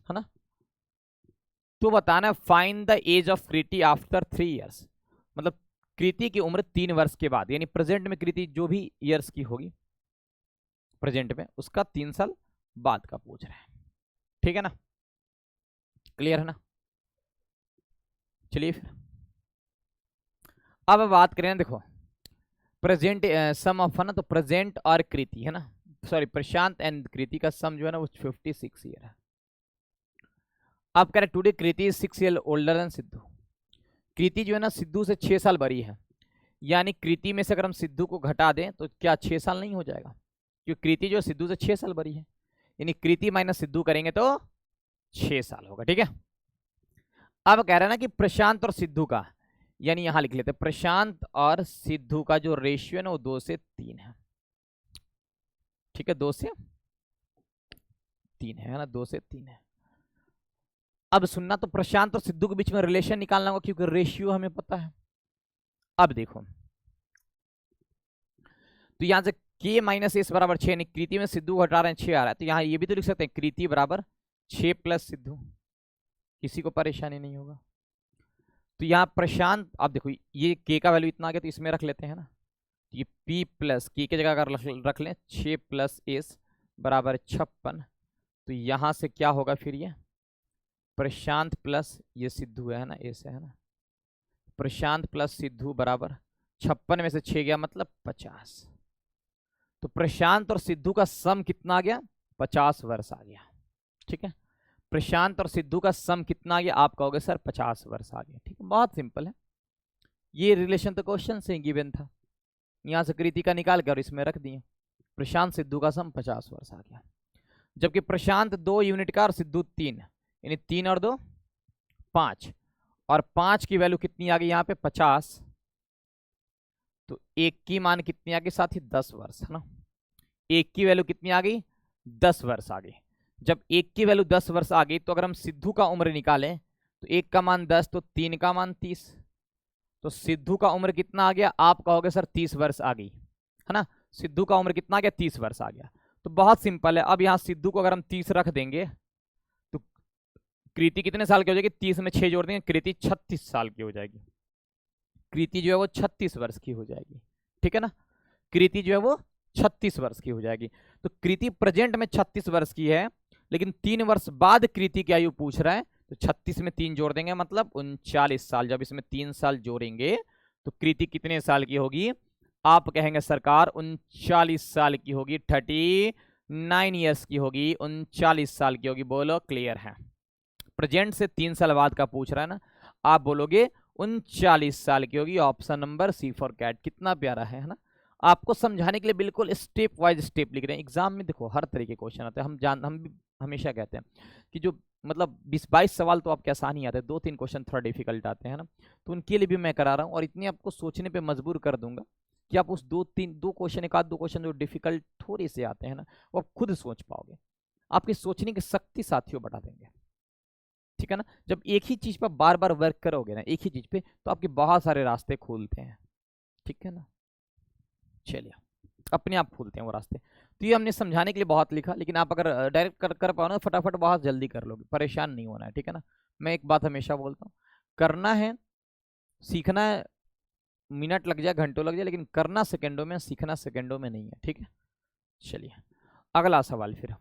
ना, तो बताना find the age of Kriti after 3 years, मतलब कृति की उम्र 3 वर्ष के बाद, यानी प्रेजेंट में कृति जो भी ईयर्स की होगी प्रेजेंट में, उसका 3 साल बाद का पूछ रहे हैं। ठीक है ना, क्लियर है ना। चलिए फिर अब बात करें, देखो प्रेजेंट सम ऑफ है ना, तो प्रेजेंट और कृति है ना, सॉरी प्रशांत एंड कृति का सम जो है ना वो 56 ईयर है। अब कह रहे today Kriti is 6 year older than Siddhu. Kriti जो है ना सिद्धू से 6 साल बड़ी है, यानी कृति में से अगर हम सिद्धू को घटा दें तो क्या 6 साल नहीं हो जाएगा, क्योंकि कृति जो सिद्धू से 6 साल बड़ी है, यानी कृति माइनस सिद्धू करेंगे तो 6 साल होगा। ठीक है, अब कह रहे हैं ना कि प्रशांत और सिद्धू का, यानी यहां लिख लेते हैं प्रशांत और सिद्धू का जो रेशियो है ना वो 2 से 3 है। ठीक है, 2 से 3 है ना, 2 से 3 है। अब सुनना, तो प्रशांत और सिद्धू के बीच में रिलेशन निकालना होगा क्योंकि रेशियो हमें पता है। अब देखो तो यहां से k माइनस एस बराबर 6, यानी कृति में सिद्धू घटा रहे हैं 6 आ रहा है, तो यहां ये भी तो लिख सकते हैं कृति बराबर 6 प्लस सिद्धू, किसी को परेशानी नहीं होगा। तो यहाँ प्रशांत, अब देखो ये k का वैल्यू इतना आ गया तो इसमें रख लेते हैं ना, ये p प्लस k की जगह अगर रख लें 6 प्लस एस बराबर 56, तो यहां से क्या होगा फिर ये प्रशांत प्लस ये सिद्धू है ना, एस है ना, प्रशांत प्लस सिद्धू बराबर 56 में से 6 गया मतलब 50। तो प्रशांत और सिद्धू का सम कितना आ गया, 50 वर्ष आ गया। ठीक है, प्रशांत और सिद्धू का सम कितना आ गया, आप कहोगे सर 50 वर्ष आ गया। ठीक है, बहुत सिंपल है, ये रिलेशन तो क्वेश्चन से गिवन था, यहां से कृति का निकाल कर इसमें रख दिए, प्रशांत सिद्धू का सम 50 वर्ष आ गया। जबकि प्रशांत 2 यूनिट का और सिद्धू 3, यानी 3 और 2 5, और 5 की वैल्यू कितनी आ गई यहाँ पे 50, तो 1 की मान कितनी आ गई साथ ही 10 वर्ष है ना, 1 की वैल्यू कितनी आ गई 10 वर्ष आ गई। जब 1 की वैल्यू 10 वर्ष आ गई तो अगर हम सिद्धू का उम्र निकालें तो 1 का मान 10 तो 3 का मान 30, तो सिद्धू का उम्र कितना आ गया, आप कहोगे सर 30 वर्ष आ गई है ना, सिद्धू का उम्र कितना आ गया 30 वर्ष आ गया। तो बहुत सिंपल है, अब यहाँ सिद्धू को अगर हम 30 रख देंगे तो कृति कितने साल की हो जाएगी, 30 में 6 जोड़ देंगे, कृति 36 साल की हो जाएगी, कृति जो है वो 36 वर्ष की हो जाएगी। ठीक है ना, कृति जो है वो 36 वर्ष की हो जाएगी। तो कृति प्रेजेंट में 36 वर्ष की है, लेकिन 3 वर्ष बाद कृति की आयु पूछ रहा है, तो 36 में 3 जोड़ देंगे मतलब 39 साल। जब इसमें 3 साल जोड़ेंगे तो कृति कितने साल की होगी, आप कहेंगे सरकार 39 साल की होगी, 39 ईयर्स की होगी, 39 साल की होगी। बोलो क्लियर है, प्रेजेंट से 3 साल बाद का पूछ रहा है ना, आप बोलोगे 39 साल की होगी। Option number C for cat, कितना प्यारा है ना, आपको समझाने के लिए बिल्कुल स्टेप वाइज स्टेप लिख रहे हैं। एग्जाम में देखो हर तरीके के क्वेश्चन आते हैं, हम भी हमेशा कहते हैं कि जो मतलब 20-22 सवाल तो आपके आसान ही आते हैं, 2-3 क्वेश्चन थोड़ा डिफिकल्ट आते हैं ना, तो उनके लिए भी मैं करा रहा हूँ और इतनी आपको सोचने पे मजबूर कर दूंगा कि आप उस 2 क्वेश्चन, एक आध 2 क्वेश्चन जो डिफिकल्ट थोड़े से आते हैं ना, वो आप खुद सोच पाओगे, आपकी सोचने की शक्ति साथियों बढ़ा देंगे। ठीक है ना, जब एक ही चीज पर बार बार वर्क करोगे ना, एक ही चीज पे, तो आपके बहुत सारे रास्ते खोलते हैं। ठीक है ना, चलिए अपने आप खुलते हैं वो रास्ते। तो ये हमने समझाने के लिए बहुत लिखा, लेकिन आप अगर डायरेक्ट कर पाओ ना फटाफट बहुत जल्दी कर लोगे, परेशान नहीं होना है। ठीक है ना, मैं एक बात हमेशा बोलता हूँ, करना है सीखना है, मिनट लग जाए घंटों लग जाए, लेकिन करना सेकंडों में, सीखना सेकंडों में नहीं है। ठीक है, चलिए अगला सवाल फिर।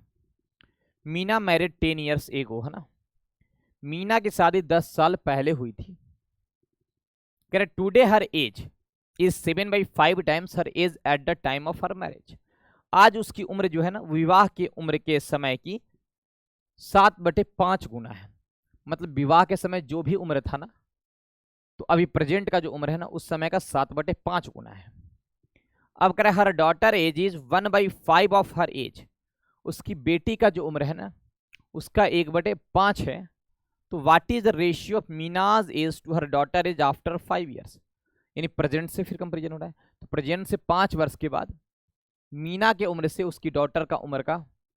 मीना मैरिड 10 ईयर्स एगो है ना, मीना की शादी 10 साल पहले हुई थी। कह रहे today her age is 7/5 times her age at the time of her marriage. आज उसकी उम्र जो है ना विवाह की उम्र के समय की 7/5 गुना है। मतलब विवाह के समय जो भी उम्र था ना, तो अभी प्रेजेंट का जो उम्र है ना उस समय का 7/5 गुना है। अब कह रहे her daughter age is 1/5 of her age, उसकी बेटी का जो उम्र है ना उसका 1/5 है। तो what is the ratio of Meena's age to her daughter age after 5 years, यानी प्रेजेंट से फिर कंपेरिजन हो रहा है, तो प्रेजेंट से 5 वर्ष के बाद मीना के उम्र से उसकी डॉटर का उम्र का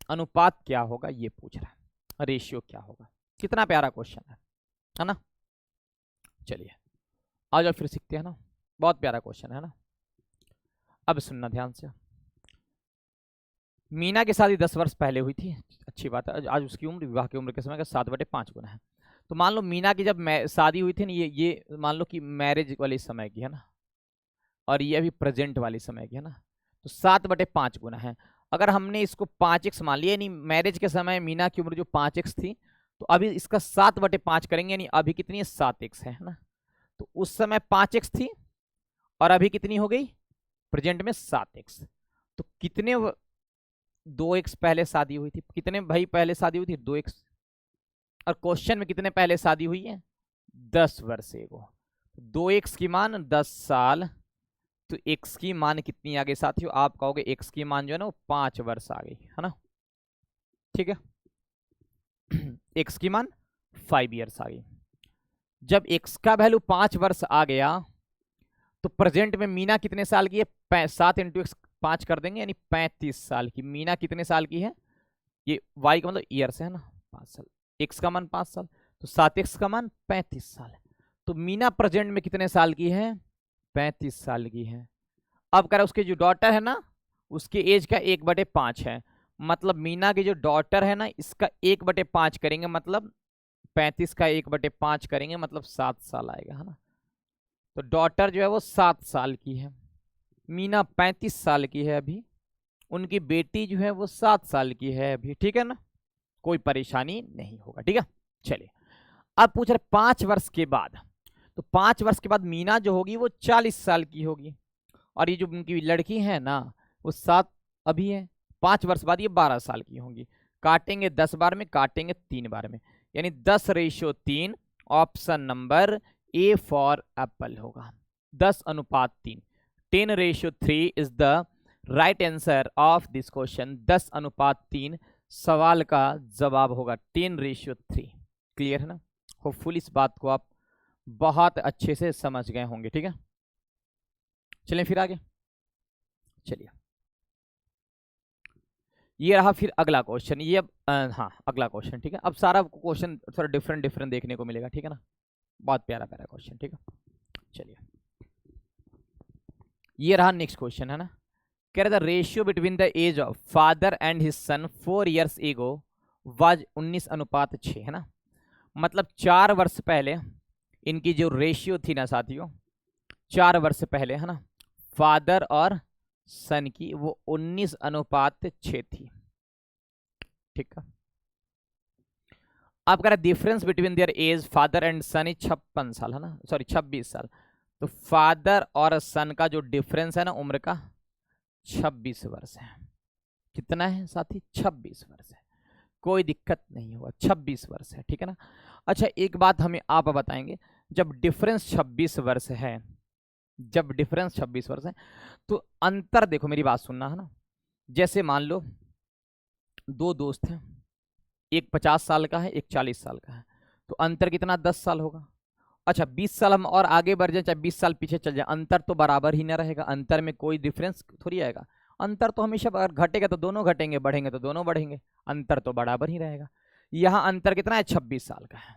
अनुपात क्या होगा, ये पूछ रहा है, रेशियो क्या होगा। कितना प्यारा क्वेश्चन है ना। चलिए आ जाओ फिर सीखते हैं ना, बहुत प्यारा क्वेश्चन है ना। अब सुनना ध्यान से, मीना की शादी 10 वर्ष पहले हुई थी, अच्छी बात है, आज उसकी उम्र विवाह की उम्र के समय का 7/5 गुना है। तो मान लो मीना की जब शादी हुई थी ना, ये मान लो कि मैरिज वाले समय की है ना, और ये अभी प्रेजेंट वाले समय की है ना, तो 7/5 गुना है। अगर हमने इसको 5x मान लिया, यानी मैरिज के समय मीना की उम्र जो 5x थी, तो अभी इसका 7/5 करेंगे, यानी अभी कितनी है, 7x है ना। तो उस समय 5x थी और अभी कितनी हो गई, प्रेजेंट में 7x। तो कितने 2x पहले शादी हुई थी, कितने भाई पहले शादी हुई थी, 2x। और क्वेश्चन में कितने पहले शादी हुई है, 10 वर्ष एगो। 2x की मान 10 साल, तो x की मान कितनी आ गई साथियों, आप कहोगे x की मान जो है ना वो 5 वर्ष आ गई है ना, ठीक है। x की मान 5 ईयर्स आ गई। जब x का वैल्यू 5 वर्ष आ गया, तो प्रेजेंट में मीना कितने साल की है, 7 इंटू एक्स 5 कर देंगे, यानी 35 साल की। मीना कितने साल की है, ये y का मतलब ईयर से है ना, 5 साल, x का मान 5 साल, तो 7x का मान 35 साल। तो मीना प्रेजेंट में कितने साल की है, 35 साल की है। अब करें उसके जो डॉटर है ना, उसके एज का 1/5 है, मतलब मीना की जो डॉटर है ना, इसका 1/5 करेंगे, मतलब 35 का 1/5 करेंगे, मतलब 7 साल आएगा है ना। तो डॉटर जो है वो 7 साल की है, मीना 35 साल की है अभी, उनकी बेटी जो है वो 7 साल की है अभी, ठीक है ना, कोई परेशानी नहीं होगा, ठीक है। चलिए अब पूछ रहे 5 वर्ष के बाद, तो 5 वर्ष के बाद मीना जो होगी वो 40 साल की होगी, और ये जो उनकी लड़की है ना वो 7 अभी है, 5 वर्ष बाद ये 12 साल की होंगी। काटेंगे 10 बार में, काटेंगे 3 बार में, यानी 10:3, option number A for Apple होगा, 10:3। 10:3 is the right answer of this question. 10:3 सवाल का जवाब होगा, 10:3। क्लियर है ना, होपफुल इस बात को आप बहुत अच्छे से समझ गए होंगे, ठीक है। चलें फिर आगे, चलिए ये रहा फिर अगला क्वेश्चन, ये अब हाँ अगला क्वेश्चन, ठीक है। अब सारा क्वेश्चन थोड़ा डिफरेंट डिफरेंट देखने को मिलेगा, ठीक है ना, बहुत प्यारा प्यारा क्वेश्चन, ठीक है। चलिए ये रहा नेक्स्ट क्वेश्चन है ना, कह रहा था ratio between the age of father and his son 4 years ago was 19:6 है ना, मतलब 4 वर्ष पहले इनकी जो रेशियो थी ना साथियों, 4 वर्ष पहले है ना, फादर और सन की वो 19:6 थी, ठीक है। आप कह रहे difference between their age father and son is 56 साल है ना, सॉरी 26 साल। तो फादर और सन का जो डिफरेंस है ना उम्र का, 26 वर्ष है। कितना है साथी, 26 वर्ष है, कोई दिक्कत नहीं होगा, 26 वर्ष है, ठीक है ना। अच्छा एक बात हमें आप बताएंगे, जब डिफरेंस 26 वर्ष है, जब डिफरेंस 26 वर्ष है, तो अंतर देखो, मेरी बात सुनना है ना, जैसे मान लो 2 दोस्त हैं, एक 50 साल का है, एक 40 साल का है, तो अंतर कितना, 10 साल होगा। अच्छा 20 साल हम और आगे बढ़ जाए, चाहे 20 साल पीछे चल जाए, अंतर तो बराबर ही ना रहेगा, अंतर में कोई डिफरेंस थोड़ी आएगा। अंतर तो हमेशा अगर घटेगा तो दोनों घटेंगे, बढ़ेंगे तो दोनों बढ़ेंगे, अंतर तो बराबर ही रहेगा। यहाँ अंतर कितना है, 26 साल का है,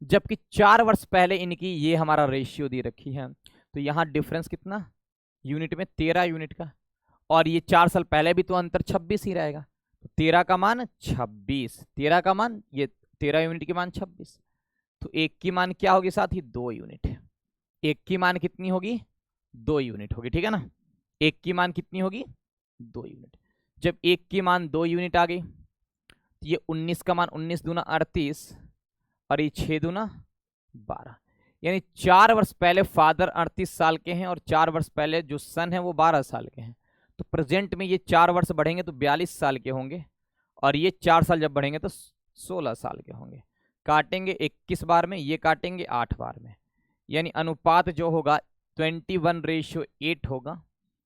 जबकि 4 वर्ष पहले इनकी ये हमारा रेशियो दी रखी है, तो यहाँ डिफरेंस कितना यूनिट में, 13 यूनिट का, और ये 4 साल पहले भी तो अंतर 26 ही रहेगा, तो 13 का मान 26, 13 का मान ये 13 यूनिट की मान 26, तो एक की मान क्या होगी साथ ही, 2 यूनिट। एक की मान कितनी होगी, 2 यूनिट होगी, ठीक है ना, एक की मान कितनी होगी, 2 यूनिट। जब एक की मान 2 यूनिट आ गई, तो ये 19 का मान 19 दूना 38, और ये 6 दूना 12, यानी 4 वर्ष पहले फादर 38 साल के हैं, और 4 वर्ष पहले जो सन है वो 12 साल के हैं, तो प्रेजेंट में ये 4 वर्ष बढ़ेंगे तो 42 साल के होंगे, और ये 4 साल जब बढ़ेंगे तो 16 साल के होंगे। काटेंगे 21 बार में, ये काटेंगे 8 बार में, यानी अनुपात जो होगा 21:8 होगा,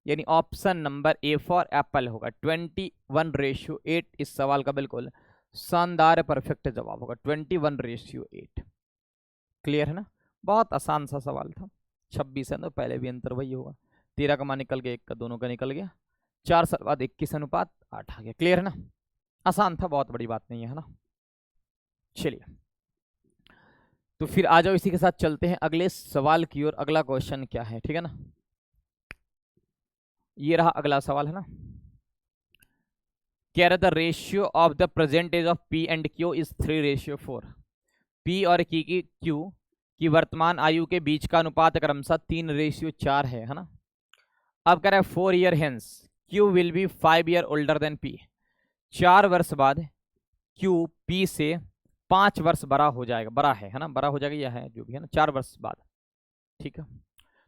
यानी option number A for Apple होगा, 21:8 इस सवाल का बिल्कुल शानदार परफेक्ट जवाब होगा, 21:8। क्लियर है ना, बहुत आसान सा सवाल था। 26 है तो पहले भी अंतर वही होगा, 13 का मान निकल गया, 1 का दोनों का निकल गया, 4 साल बाद 21:8 आ गया। क्लियर है ना, आसान था, बहुत बड़ी बात नहीं है ना। चलिए तो फिर आ जाओ, इसी के साथ चलते हैं अगले सवाल की ओर। अगला क्वेश्चन क्या है, ठीक है ना, ये रहा अगला सवाल है ना, कह रहा था ratio of the present age of P and Q is 3:4। P और क्यू की वर्तमान आयु के बीच का अनुपात क्रमशः 3:4 है ना। अब कह रहा है 4 year hence Q will be 5 year older then P. 4 वर्ष बाद क्यू पी से 5 वर्ष बड़ा हो जाएगा, बड़ा है ना, बड़ा हो जाएगा, यह है जो भी है ना, 4 वर्ष बाद। ठीक है,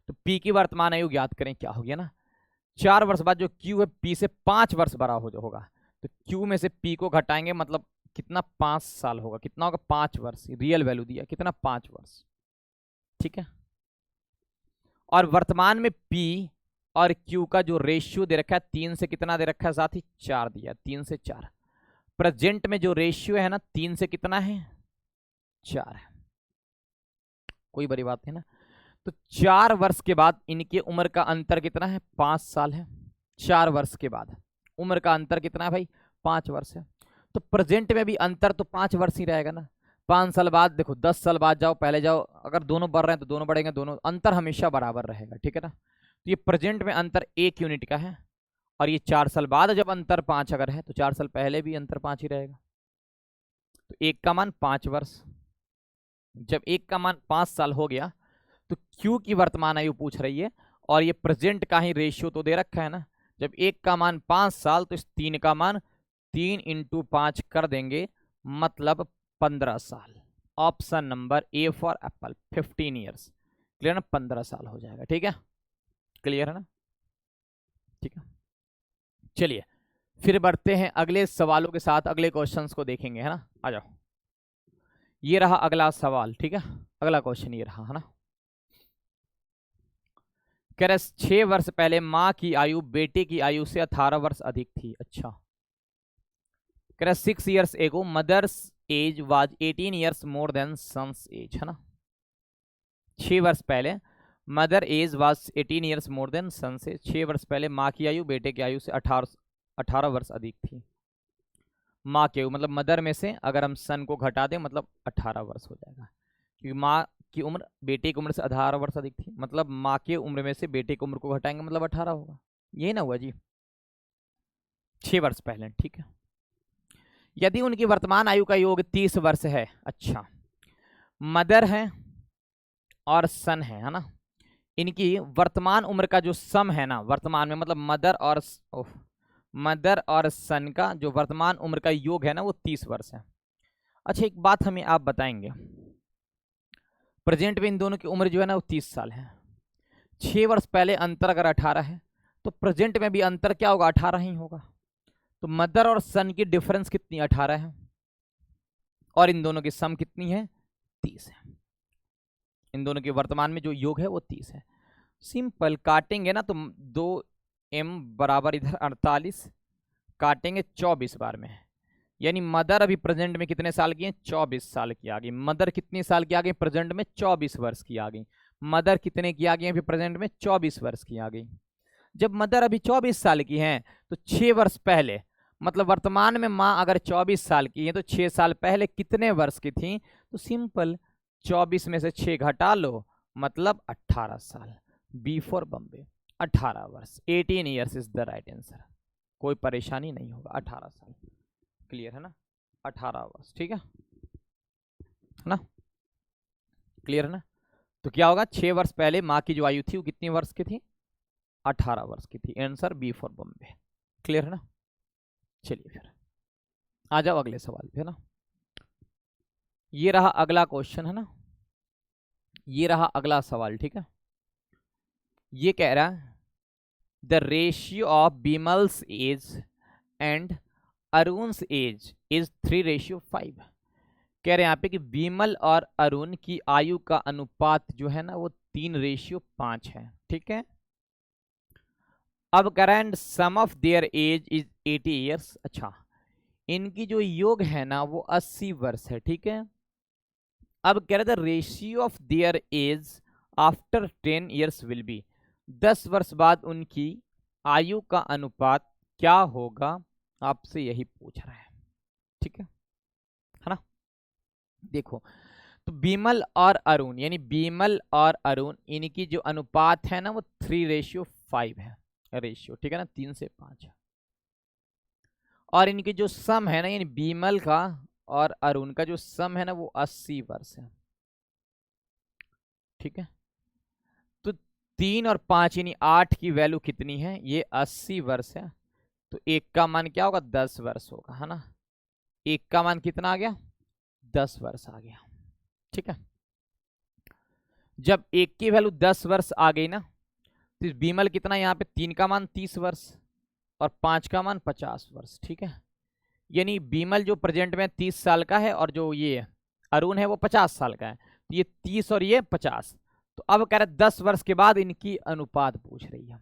तो पी की वर्तमान आयु ज्ञात करें, क्या हो गया ना, 4 वर्ष बाद जो क्यू है पी से 5 वर्ष बड़ा होगा, तो क्यू में से पी को घटाएंगे, मतलब कितना, 5 साल होगा, कितना होगा, 5 वर्ष, रियल वैल्यू दिया कितना, 5 वर्ष। ठीक है, और वर्तमान में पी और क्यू का जो रेशियो दे रखा है 3 से कितना दे रखा है साथ ही, 4 दिया, 3 से 4। प्रेजेंट में जो रेशियो है ना 3 से कितना है, 4 है, कोई बड़ी बात नहीं ना। तो 4 वर्ष के बाद इनकी उम्र का अंतर कितना है, 5 साल है। 4 वर्ष के बाद उम्र का अंतर कितना है भाई, 5 वर्ष है। तो प्रेजेंट में भी अंतर तो 5 वर्ष ही रहेगा ना। 5 साल बाद देखो, 10 साल बाद जाओ, पहले जाओ, अगर दोनों बढ़ रहे हैं तो दोनों बढ़ेंगे, दोनों अंतर हमेशा बराबर रहेगा। ठीक है ना, तो ये प्रेजेंट में अंतर 1 यूनिट का है, और ये 4 साल बाद जब अंतर 5 अगर है तो 4 साल पहले भी अंतर 5 ही रहेगा। तो 1 का मान 5 वर्ष, जब 1 का मान 5 साल हो गया तो क्यू की वर्तमान आयु पूछ रही है, और ये प्रेजेंट का ही रेशियो तो दे रखा है ना। जब 1 का मान 5 साल तो इस 3 का मान 3 × 5 कर देंगे, मतलब 15 साल। Option number A for Apple, 15 years. Clear ना, 15 साल हो जाएगा। ठीक है, क्लियर है ना। ठीक है, चलिए फिर बढ़ते हैं अगले सवालों के साथ, अगले क्वेश्चंस को देखेंगे, है ना। आ जाओ, ये रहा अगला सवाल। ठीक है, अगला क्वेश्चन ये रहा, है ना। कह रहे 6 वर्ष पहले माँ की आयु बेटे की आयु से 18 वर्ष अधिक थी। अच्छा, कह रहे 6 years ago mother's age was 18 years more than son's age, है ना। 6 वर्ष पहले mother age was 18 years more than son's age. 6 वर्ष पहले माँ की आयु बेटे की आयु से 18 वर्ष अधिक थी। माँ की आयु मतलब मदर में से अगर हम सन को घटा दें मतलब 18 वर्ष हो जाएगा, क्योंकि माँ की उम्र बेटे की उम्र से 18 वर्ष अधिक थी, मतलब माँ की उम्र में से बेटे की उम्र को घटाएंगे मतलब 18 होगा। यही ना हुआ जी, 6 वर्ष पहले। ठीक है, यदि उनकी वर्तमान आयु का योग 30 वर्ष है। अच्छा, मदर है और सन है ना, इनकी वर्तमान उम्र का जो सम है ना, वर्तमान में मतलब मदर और सन का जो वर्तमान उम्र का योग है ना वो 30 वर्ष है। अच्छा, एक बात हमें आप बताएंगे, प्रेजेंट में इन दोनों की उम्र जो है ना वो 30 साल है। 6 वर्ष पहले अंतर अगर 18 है तो प्रेजेंट में भी अंतर क्या होगा, 18 ही होगा। तो मदर और सन की डिफरेंस कितनी, 18 है, और इन दोनों की सम कितनी है, 30 है। इन दोनों के वर्तमान में जो योग है वो 30 है। सिंपल काटेंगे ना तो 2m बराबर इधर 48, काटेंगे 24 बार में, यानी मदर अभी प्रेजेंट में कितने साल की है, 24 साल की आ गई। मदर कितनी साल की आ गई प्रेजेंट में, 24 वर्ष की आ गई। मदर कितने की आ गई अभी प्रेजेंट में, 24 वर्ष की आ गई। जब मदर अभी 24 साल की हैं तो 6 वर्ष पहले, मतलब वर्तमान में माँ अगर 24 साल की है तो 6 साल पहले कितने वर्ष की थी, तो सिंपल 24 में से 6 घटा लो, मतलब 18 साल। बी फॉर बम्बे, 18 वर्ष, 18 years is the right answer. कोई परेशानी नहीं होगा, 18 साल। क्लियर है ना, 18 वर्ष। ठीक है ना, क्लियर है ना। तो क्या होगा, 6 वर्ष पहले माँ की जो आयु थी वो कितनी वर्ष की थी, 18 वर्ष की थी। Answer B for Bombay. Clear है ना। चलिए फिर आ जाओ अगले सवाल पे, है ना। ये रहा अगला क्वेश्चन, है ना, ये रहा अगला सवाल। ठीक है, ये कह रहा है the ratio of Bimal's age and अरुण's एज इज 3:5। कह रहे हैं यहाँ पे कि बीमल और अरुण की आयु का अनुपात जो है ना वो 3:5 है। ठीक है, अब current sum of their age is 80 years. अच्छा, इनकी जो योग है ना वो 80 वर्ष है। ठीक है, अब कह रहे थे ratio of their age after 10 years will be, 10 वर्ष बाद उनकी आयु का अनुपात क्या होगा, आपसे यही पूछ रहा है। ठीक है ना। देखो, तो बीमल और अरुण, यानी बीमल और अरुण, इनकी जो अनुपात है ना वो 3:5 है रेशियो। ठीक है ना, 3 से 5 है। और इनकी जो सम है ना, यानी बीमल का और अरुण का जो सम है ना वो 80 वर्ष है। ठीक है, तो 3 और 5 यानी 8 की वैल्यू कितनी है, ये 80 वर्ष है। तो एक का मान क्या होगा, 10 वर्ष होगा, है ना। एक का मान कितना आ गया, 10 वर्ष आ गया। ठीक है, जब एक की वैल्यू 10 वर्ष आ गई ना, तो बीमल कितना, यहाँ पे 3 का मान 30 वर्ष और 5 का मान 50 वर्ष। ठीक है, यानी बीमल जो प्रेजेंट में 30 साल का है और जो ये अरुण है वो 50 साल का है। तो ये 30 और ये 50। तो अब कह रहे 10 वर्ष के बाद इनकी अनुपात पूछ रही है।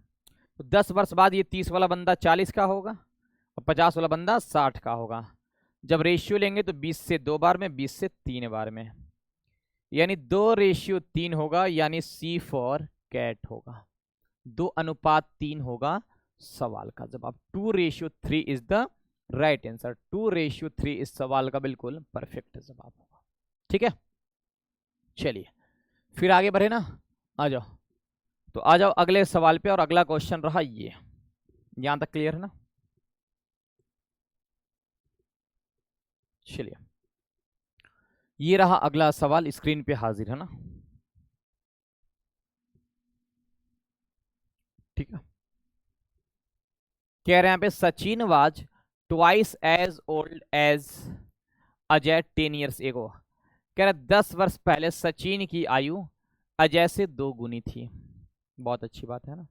तो 10 वर्ष बाद ये 30 वाला बंदा 40 का होगा और 50 वाला बंदा 60 का होगा। जब रेशियो लेंगे तो 20 से 2 बार में, 20 से 3 बार में, यानी 2:3 होगा, यानी C फॉर कैट होगा। 2:3 होगा सवाल का जवाब। 2:3 इज द राइट आंसर। 2:3 इस सवाल का बिल्कुल परफेक्ट जवाब होगा। ठीक है, चलिए फिर आगे बढ़े ना, आ जाओ। तो आ जाओ अगले सवाल पे, और अगला क्वेश्चन रहा ये। यहां तक क्लियर है ना। चलिए, ये रहा अगला सवाल, स्क्रीन पे हाजिर है ना। ठीक है, कह रहे हैं यहाँ पे Sachin was twice as old age Ajay 10 years ago. कह रहे 10 वर्ष पहले सचिन की आयु अजय से 2 गुनी थी। बहुत अच्छी बात है ना।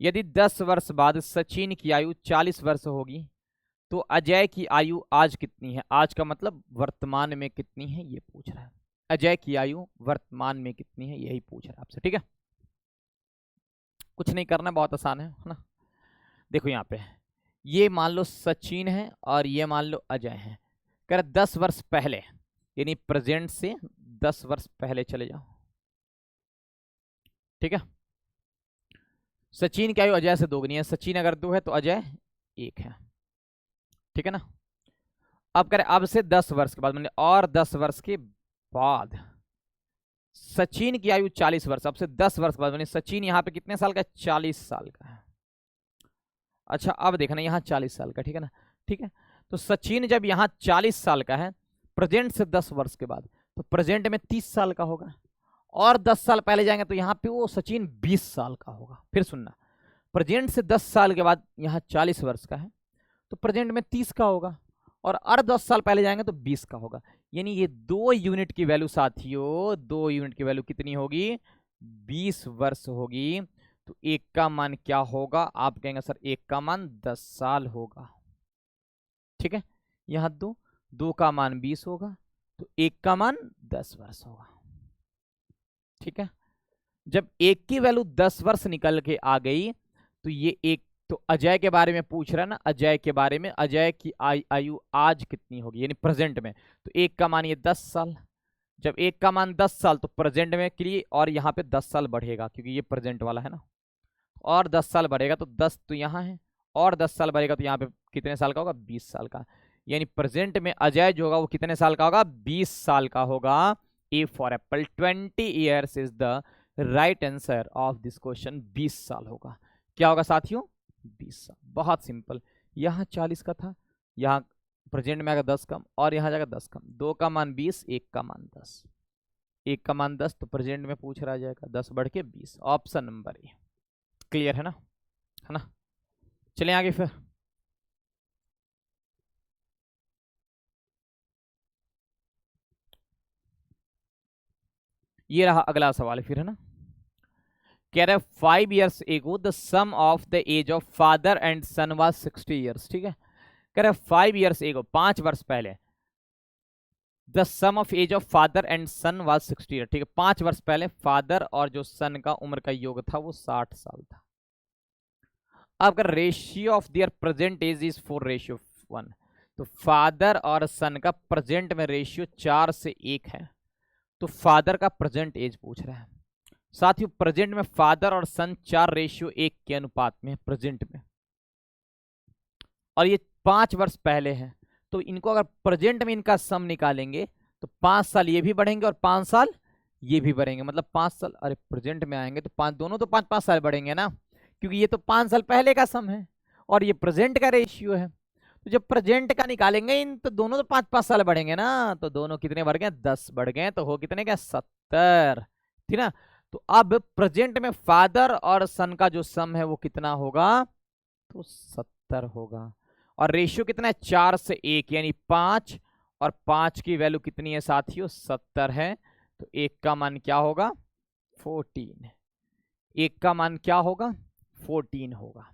यदि 10 वर्ष बाद सचिन की आयु 40 वर्ष होगी तो अजय की आयु आज कितनी है। आज का मतलब वर्तमान में कितनी है ये पूछ रहा है। अजय की आयु वर्तमान में कितनी है यही पूछ रहा है आपसे। ठीक है, कुछ नहीं करना, बहुत आसान है ना। देखो यहाँ पे ये मान लो सचिन है और ये मान लो अजय है। कह रहे 10 वर्ष पहले, यानी प्रेजेंट से 10 वर्ष पहले चले जाओ। ठीक है, सचिन की आयु अजय से 2 गुनी है। सचिन अगर 2 है तो अजय 1 है। ठीक है ना। अब करें अब से 10 वर्ष के बाद, मतलब और 10 वर्ष के बाद सचिन की आयु 40 वर्ष। अब से 10 वर्ष के बाद, सचिन यहाँ पे कितने साल का है, 40 साल का है। अच्छा अब देखना यहाँ 40 साल का। ठीक है ना। ठीक है, तो सचिन जब यहाँ 40 साल का है प्रेजेंट से 10 वर्ष के बाद, तो प्रेजेंट में 30 साल का होगा। और 10 साल पहले जाएंगे तो यहाँ पे वो सचिन 20 साल का होगा। फिर सुनना, प्रेजेंट से 10 साल के बाद यहाँ 40 वर्ष का है तो प्रेजेंट में 30 का होगा, और 10 साल पहले जाएंगे तो 20 का होगा। यानी ये 2 यूनिट की वैल्यू साथियों, 2 यूनिट की वैल्यू कितनी होगी, 20 वर्ष होगी। तो एक का मान क्या होगा, आप कहेंगे सर एक का मान 10 साल होगा। ठीक है, यहां 2 का मान 20 होगा तो एक का मान 10 वर्ष होगा। ठीक है, जब एक की वैल्यू 10 वर्ष निकल के आ गई तो ये एक, तो अजय के बारे में पूछ रहा है ना, अजय के बारे में, अजय की आयु आज कितनी होगी यानी प्रेजेंट में। तो एक का मान ये 10 साल। जब एक का मान 10 साल तो प्रेजेंट में के लिए, और यहाँ पे 10 साल बढ़ेगा क्योंकि ये प्रेजेंट वाला है ना, और 10 साल बढ़ेगा तो 10 तो यहाँ है, और 10 साल बढ़ेगा तो यहाँ पे कितने साल का होगा, 20 साल का। यानी प्रेजेंट में अजय जो होगा वो कितने साल का होगा, 20 साल का होगा। A for Apple 20 years is the right answer of this question. 20 साल होगा। क्या होगा साथियों, 20 साल। बहुत सिंपल, यहाँ 40 का था, यहाँ प्रेजेंट में आएगा 10 कम, और यहाँ जाएगा 10 कम। 2 का मान 20, 1 का मान 10। 1 का मान 10 तो प्रेजेंट में पूछ रहा जाएगा 10 बढ़ के 20। Option number A. क्लियर है ना, है ना। चलें आगे फिर। ये रहा अगला सवाल फिर, है ना। कह रहे 5 years ago the sum of the age of father and son was 60 years। ठीक है, कह रहे 5 years ago 5 वर्ष पहले the sum of age of father and son was 60 years। ठीक है, 5 वर्ष पहले फादर और जो सन का उम्र का योग था वो 60 साल था। अब अगर ratio of their present age is 4:1, तो फादर और सन का प्रेजेंट में रेशियो 4 से 1 है। तो फादर का प्रेजेंट एज पूछ रहा है। साथियों प्रेजेंट में फादर और सन 4:1 के अनुपात में प्रेजेंट में, और ये 5 वर्ष पहले है। तो इनको अगर प्रेजेंट में इनका सम निकालेंगे तो 5 साल ये भी बढ़ेंगे और 5 साल ये भी बढ़ेंगे, मतलब 5 साल, अरे प्रेजेंट में आएंगे तो 5, दोनों तो 5-5 साल बढ़ेंगे ना, क्योंकि ये तो 5 साल पहले का सम है और ये प्रेजेंट का रेशियो है। तो जब प्रेजेंट का निकालेंगे इन तो दोनों तो 5-5 साल बढ़ेंगे ना, तो दोनों कितने बढ़ गए, 10 बढ़ गए, तो हो कितने क्या, 70, ठीक ना। तो अब प्रेजेंट में फादर और सन का जो सम है वो कितना होगा, तो 70 होगा। और रेशियो कितना है, 4 से 1 यानी 5, और 5 की वैल्यू कितनी है साथियों, 70 है। तो 1 का मान क्या होगा, 14। 1 का मान क्या होगा, 14 होगा,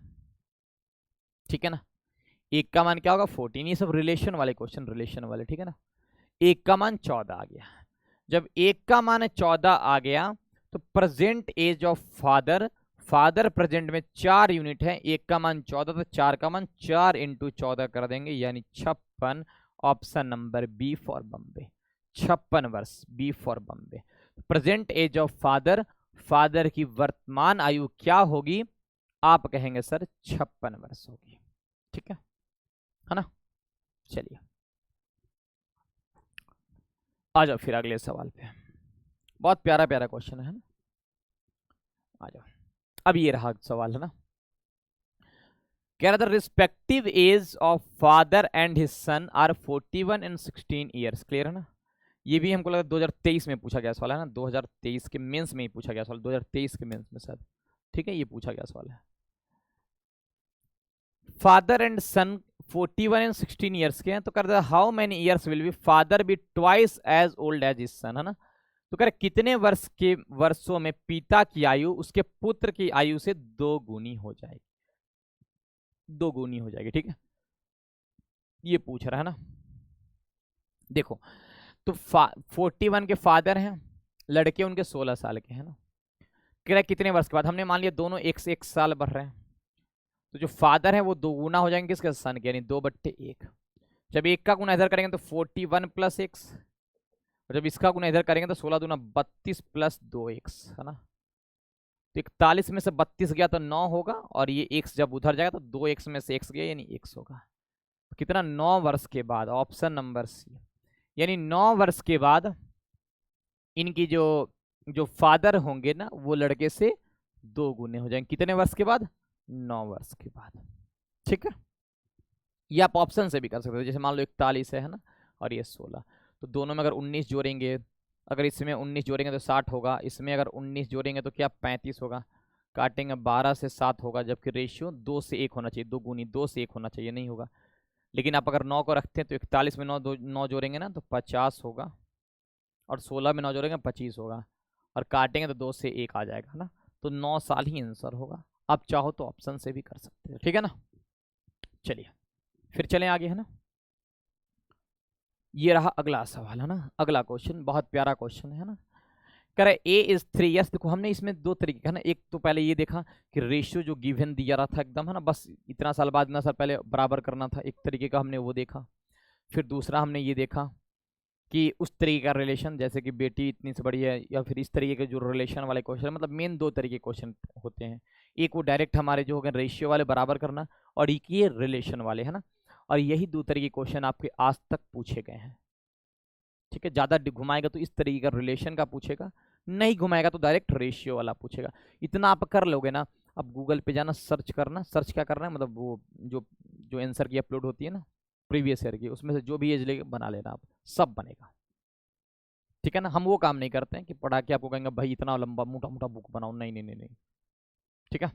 ठीक है ना। 1 का मान क्या होगा, 14। ये सब रिलेशन वाले क्वेश्चन, रिलेशन वाले, ठीक है ना। 1 का मान 14 आ गया। जब 1 का मान 14 आ गया तो present age of father, father present में 4 यूनिट है, 1 का मान 14, तो 4 का मान 4 इंटू 14 कर देंगे यानी 56। Option number B for Bombay, 56 वर्ष, B for Bombay. Present age of father, father की वर्तमान आयु क्या होगी, आप कहेंगे सर 56 वर्ष होगी, ठीक है ना। चलिए आ जाओ फिर अगले सवाल पे, बहुत प्यारा प्यारा क्वेश्चन है ना। आ जाओ, अब ये रहा सवाल है ना, कह रहा था respective age of father and his son are 41 and 16 years, clear है ना। ये भी हमको लगा 2023 में पूछा गया सवाल है ना, 2023 के मेंस में ही पूछा गया सवाल, 2023 के मेंस में शायद, ठीक है, ये पूछा गया सवाल है। Father and son 41 and 16 years के हैं, तो कर how many years will be father be twice as old as his son, है ना। तो कह कितने वर्ष के वर्षों में पिता की आयु उसके पुत्र की आयु से 2 गुनी हो जाएगी, 2 गुनी हो जाएगी, ठीक है, ये पूछ रहा है ना। देखो तो 41 के फादर हैं, लड़के उनके 16 साल के हैं ना। कह रहा कितने वर्ष के बाद, हमने मान लिया दोनों 1 से 1 साल बढ़ रहे हैं, तो जो फादर है वो 2 गुना हो जाएंगे किसके, सन के, यानी 2/1। जब 1 का गुना इधर करेंगे तो 41 + x, और जब इसका गुना इधर करेंगे तो 16 दूना 32 + 2x, है ना। तो 41 में से 32 गया तो 9 होगा, और ये x जब उधर जाएगा तो 2x में से x गया यानी x होगा। तो कितना, 9 वर्ष के बाद, ऑप्शन नंबर सी, यानी 9 वर्ष के बाद इनकी जो जो फादर होंगे ना वो लड़के से 2 गुने हो जाएंगे, कितने वर्ष के बाद, 9 वर्ष के बाद, ठीक है। ये आप ऑप्शन से भी कर सकते हो, जैसे मान लो 41 है ना, और ये 16, तो दोनों में अगर 19 जोड़ेंगे, अगर इसमें 19 जोड़ेंगे तो 60 होगा, इसमें अगर 19 जोड़ेंगे तो क्या 35 होगा, काटेंगे 12 से 7 होगा, जबकि रेशियो 2 से 1 होना चाहिए, 2 गुनी 2 से 1 होना चाहिए, नहीं होगा। लेकिन आप अगर 9 को रखते हैं तो 41 में 9 जोड़ेंगे ना तो 50 होगा, और 16 में 9 जोड़ेंगे 25 होगा, और काटेंगे तो 2 से 1 आ जाएगा ना, तो 9 साल ही आंसर होगा। आप चाहो तो ऑप्शन से भी कर सकते हो, ठीक है ना। चलिए फिर चलें आगे, है ना। ये रहा अगला सवाल, है ना, अगला क्वेश्चन बहुत प्यारा क्वेश्चन है ना। कह रहा है a इज 3, यस। देखो हमने इसमें 2 तरीके का है ना, एक तो पहले ये देखा कि रेशियो जो गिवन दिया रहा था एकदम, है ना, बस इतना साल बाद इतना साल पहले बराबर करना था, एक तरीके का हमने वो देखा। फिर दूसरा हमने ये देखा कि उस तरीके का रिलेशन, जैसे कि बेटी इतनी से बड़ी है, या फिर इस तरीके के जो रिलेशन वाले क्वेश्चन, मतलब मेन 2 तरीके क्वेश्चन होते हैं। एक वो डायरेक्ट हमारे जो हो गए रेशियो वाले बराबर करना, और एक ये रिलेशन वाले, है ना। और यही 2 तरीके क्वेश्चन आपके आज तक पूछे गए हैं, ठीक है। ज़्यादा घुमाएगा तो इस तरीके का रिलेशन का पूछेगा, नहीं घुमाएगा तो डायरेक्ट रेशियो वाला पूछेगा। इतना आप कर लोगे ना, अब गूगल पे जाना, सर्च करना, सर्च क्या करना है, मतलब वो जो जो आंसर की अपलोड होती है ना प्रीवियस ईयर की, उसमें से जो भी एज लेके बना लेना, आप सब बनेगा, ठीक है ना। हम वो काम नहीं करते हैं कि पढ़ा के आपको कहेंगे भाई इतना लंबा मोटा मोटा बुक बनाओ, नहीं नहीं नहीं नहीं, ठीक है।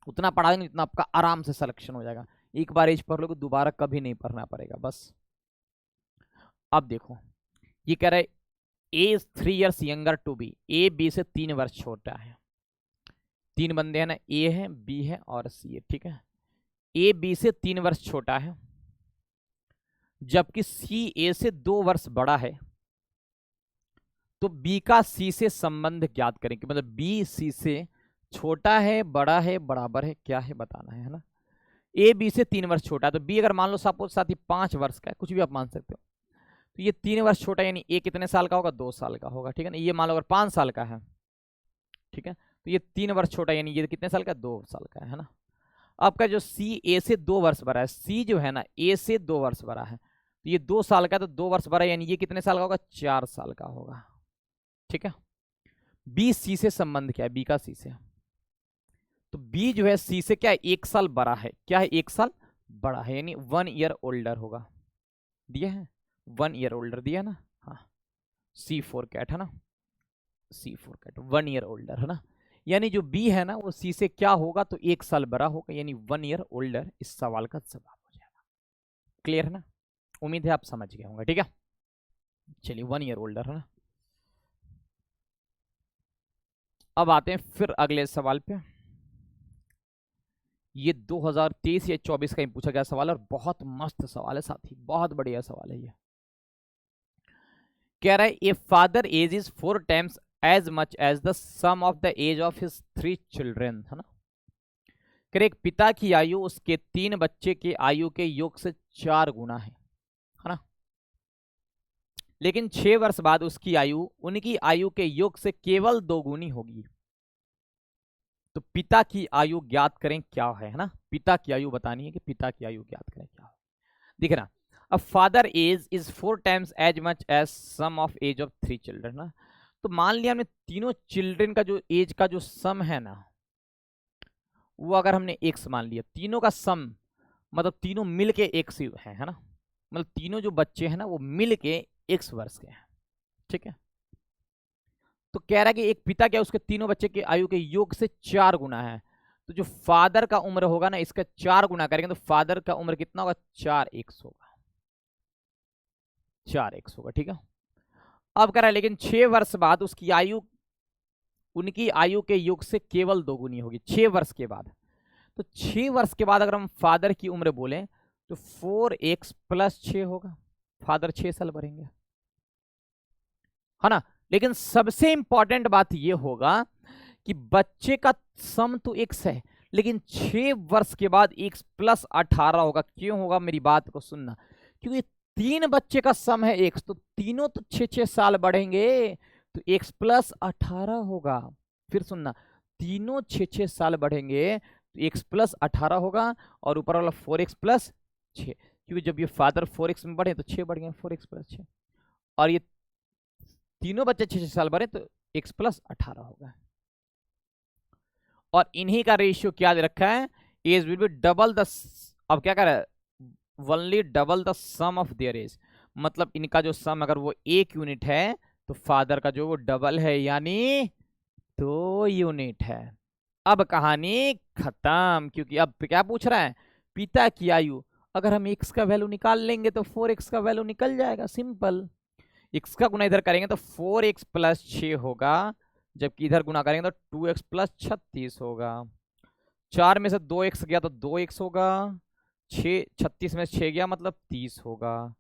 उतना पढ़ाएंगे जितना आपका आराम से सिलेक्शन हो जाएगा, एक बार एज पढ़ लोगे दोबारा कभी नहीं पढ़ना पड़ेगा, बस। अब देखो ये कह रहा है A is 3 years younger to B, A B से 3 वर्ष छोटा है। 3 बंदे हैं ना, ए है, बी है और सी है, ठीक है। ए बी से 3 वर्ष छोटा है, जबकि सी ए से 2 वर्ष बड़ा है, तो बी का सी से संबंध ज्ञात करें, कि मतलब बी सी से छोटा है, बड़ा है, बराबर है, क्या है बताना है ना। ए बी से 3 वर्ष छोटा है, तो बी अगर मान लो सपोज साथी 5 वर्ष का है, कुछ भी आप मान सकते हो, तो ये 3 वर्ष छोटा है, यानी ए कितने साल का होगा, 2 साल का होगा, ठीक है ना। ये मान लो अगर 5 साल का है, ठीक है, तो ये 3 वर्ष छोटा है, यानी ये कितने साल का, 2 साल का है ना। आपका जो सी ए से 2 वर्ष बड़ा है, सी जो है ना ए से 2 वर्ष बड़ा है, तो ये 2 साल का, तो 2 वर्ष बड़ा है, यानी ये कितने साल का होगा, 4 साल का होगा, ठीक है। बी सी से संबंध क्या है, बी का सी से, तो बी जो है सी से क्या है, 1 साल बड़ा है, क्या है, 1 साल बड़ा है, यानी 1 ईयर ओल्डर होगा। दिया है 1 ईयर ओल्डर दिया ना, हाँ C4 कैट है ना, C4 कैट 1 ईयर ओल्डर है ना, यानी जो बी है ना वो सी से क्या होगा तो 1 साल बड़ा होगा, यानी 1 ईयर ओल्डर इस सवाल का जवाब हो जाएगा। क्लियर है ना, उम्मीद है आप समझ गए होंगे। ठीक है, चलिए 1 ईयर ओल्डर है ना। अब आते हैं फिर अगले सवाल पे। ये 2023 या 24 का ही पूछा गया सवाल और बहुत मस्त सवाल है साथी, बहुत बढ़िया सवाल है ये। कह रहा है a father age is 4 times as much as the sum of the age of his 3 children, है ना। कह रहे एक पिता की आयु उसके 3 बच्चे के आयु के योग से 4 गुना है ना, लेकिन 6 वर्ष बाद उसकी आयु उनकी आयु के योग से केवल 2 गुनी होगी। तो पिता की आयु ज्ञात करें क्या है ना, पिता की आयु बतानी है कि पिता की आयु ज्ञात करें क्या है। दिख रहा, अब father age is 4 times as much as sum of age of 3 children ना। तो मान लिया हमने तीनों चिल्ड्रन का जो एज का जो सम है ना, वो अगर हमने x मान लिया, तीनों का सम मतलब तीनों मिल के x है ना, मतलब तीनों जो बच्चे हैं ना वो मिल के x वर्ष के हैं। ठीक है, तो कह रहा है कि एक पिता क्या उसके तीनों बच्चे के आयु के योग से 4 गुना है। तो जो फादर का उम्र होगा ना इसका 4 गुना करेंगे तो फादर का उम्र कितना होगा, 4x होगा, 4x होगा। ठीक है, अब कह रहा है लेकिन 6 वर्ष बाद उसकी आयु उनकी आयु के योग से केवल 2 गुनी होगी 6 वर्ष के बाद। तो 6 वर्ष के बाद अगर हम फादर की उम्र बोलें तो 4x + 6 होगा, फादर 6 साल बढ़ेंगे, है ना। लेकिन सबसे इंपॉर्टेंट बात यह होगा कि बच्चे का सम तो x है, लेकिन 6 वर्ष के बाद x + 18 होगा। क्यों होगा, मेरी बात को सुनना, क्योंकि 3 बच्चे का सम है x, तो तीनों तो 6-6 साल बढ़ेंगे, तो x + 18 होगा। फिर सुनना, तीनों 6-6 साल बढ़ेंगे तो x + 18 होगा और ऊपर वाला 4x + 6, क्योंकि जब ये फादर 4x में बढ़े तो 6 बढ़ गए, 4x + 6, और ये तीनों बच्चे 6-6 साल बढ़े तो x + 18 होगा। और इन्हीं का रेशियो क्या दे रखा है, age will be double the, अब क्या कर रहा है, only double the sum of their age, मतलब इनका जो सम अगर वो 1 यूनिट है तो फादर का जो वो डबल है यानी 2 यूनिट है। अब कहानी खत्म, क्योंकि अब क्या पूछ रहा है, पिता की आयु, अगर हम x का वैल्यू निकाल लेंगे तो 4x का वैल्यू निकल जाएगा, सिंपल। x का गुना इधर करेंगे तो 4x + 6 होगा, जबकि इधर गुना करेंगे तो 2x + 36 होगा। 4 में से 2x गया तो 2x होगा, 36 में 6 गया मतलब 30 होगा।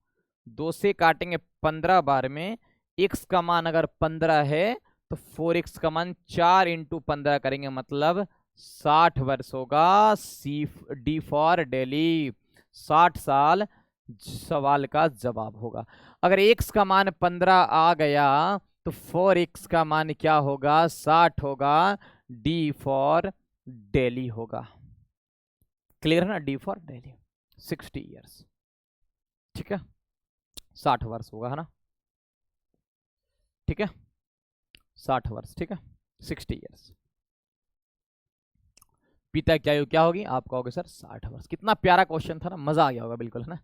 2 से काटेंगे 15 बार में, x का मान अगर 15 है तो 4x का मान 4 × 15 करेंगे मतलब 60 वर्ष होगा। D फॉर डेली, 60 साल सवाल का जवाब होगा। अगर x का मान 15 आ गया तो 4x का मान क्या होगा, 60 होगा, D फॉर डेली होगा। क्लियर है ना, D फॉर डेली 60 ईयर्स। ठीक है, 60 वर्ष होगा, है ना। ठीक है, 60 वर्ष, ठीक है, 60 ईयर्स। पिता की आयु क्या होगी, आप कहोगे सर 60 वर्ष। कितना प्यारा क्वेश्चन था ना, मजा आ गया होगा बिल्कुल, है ना।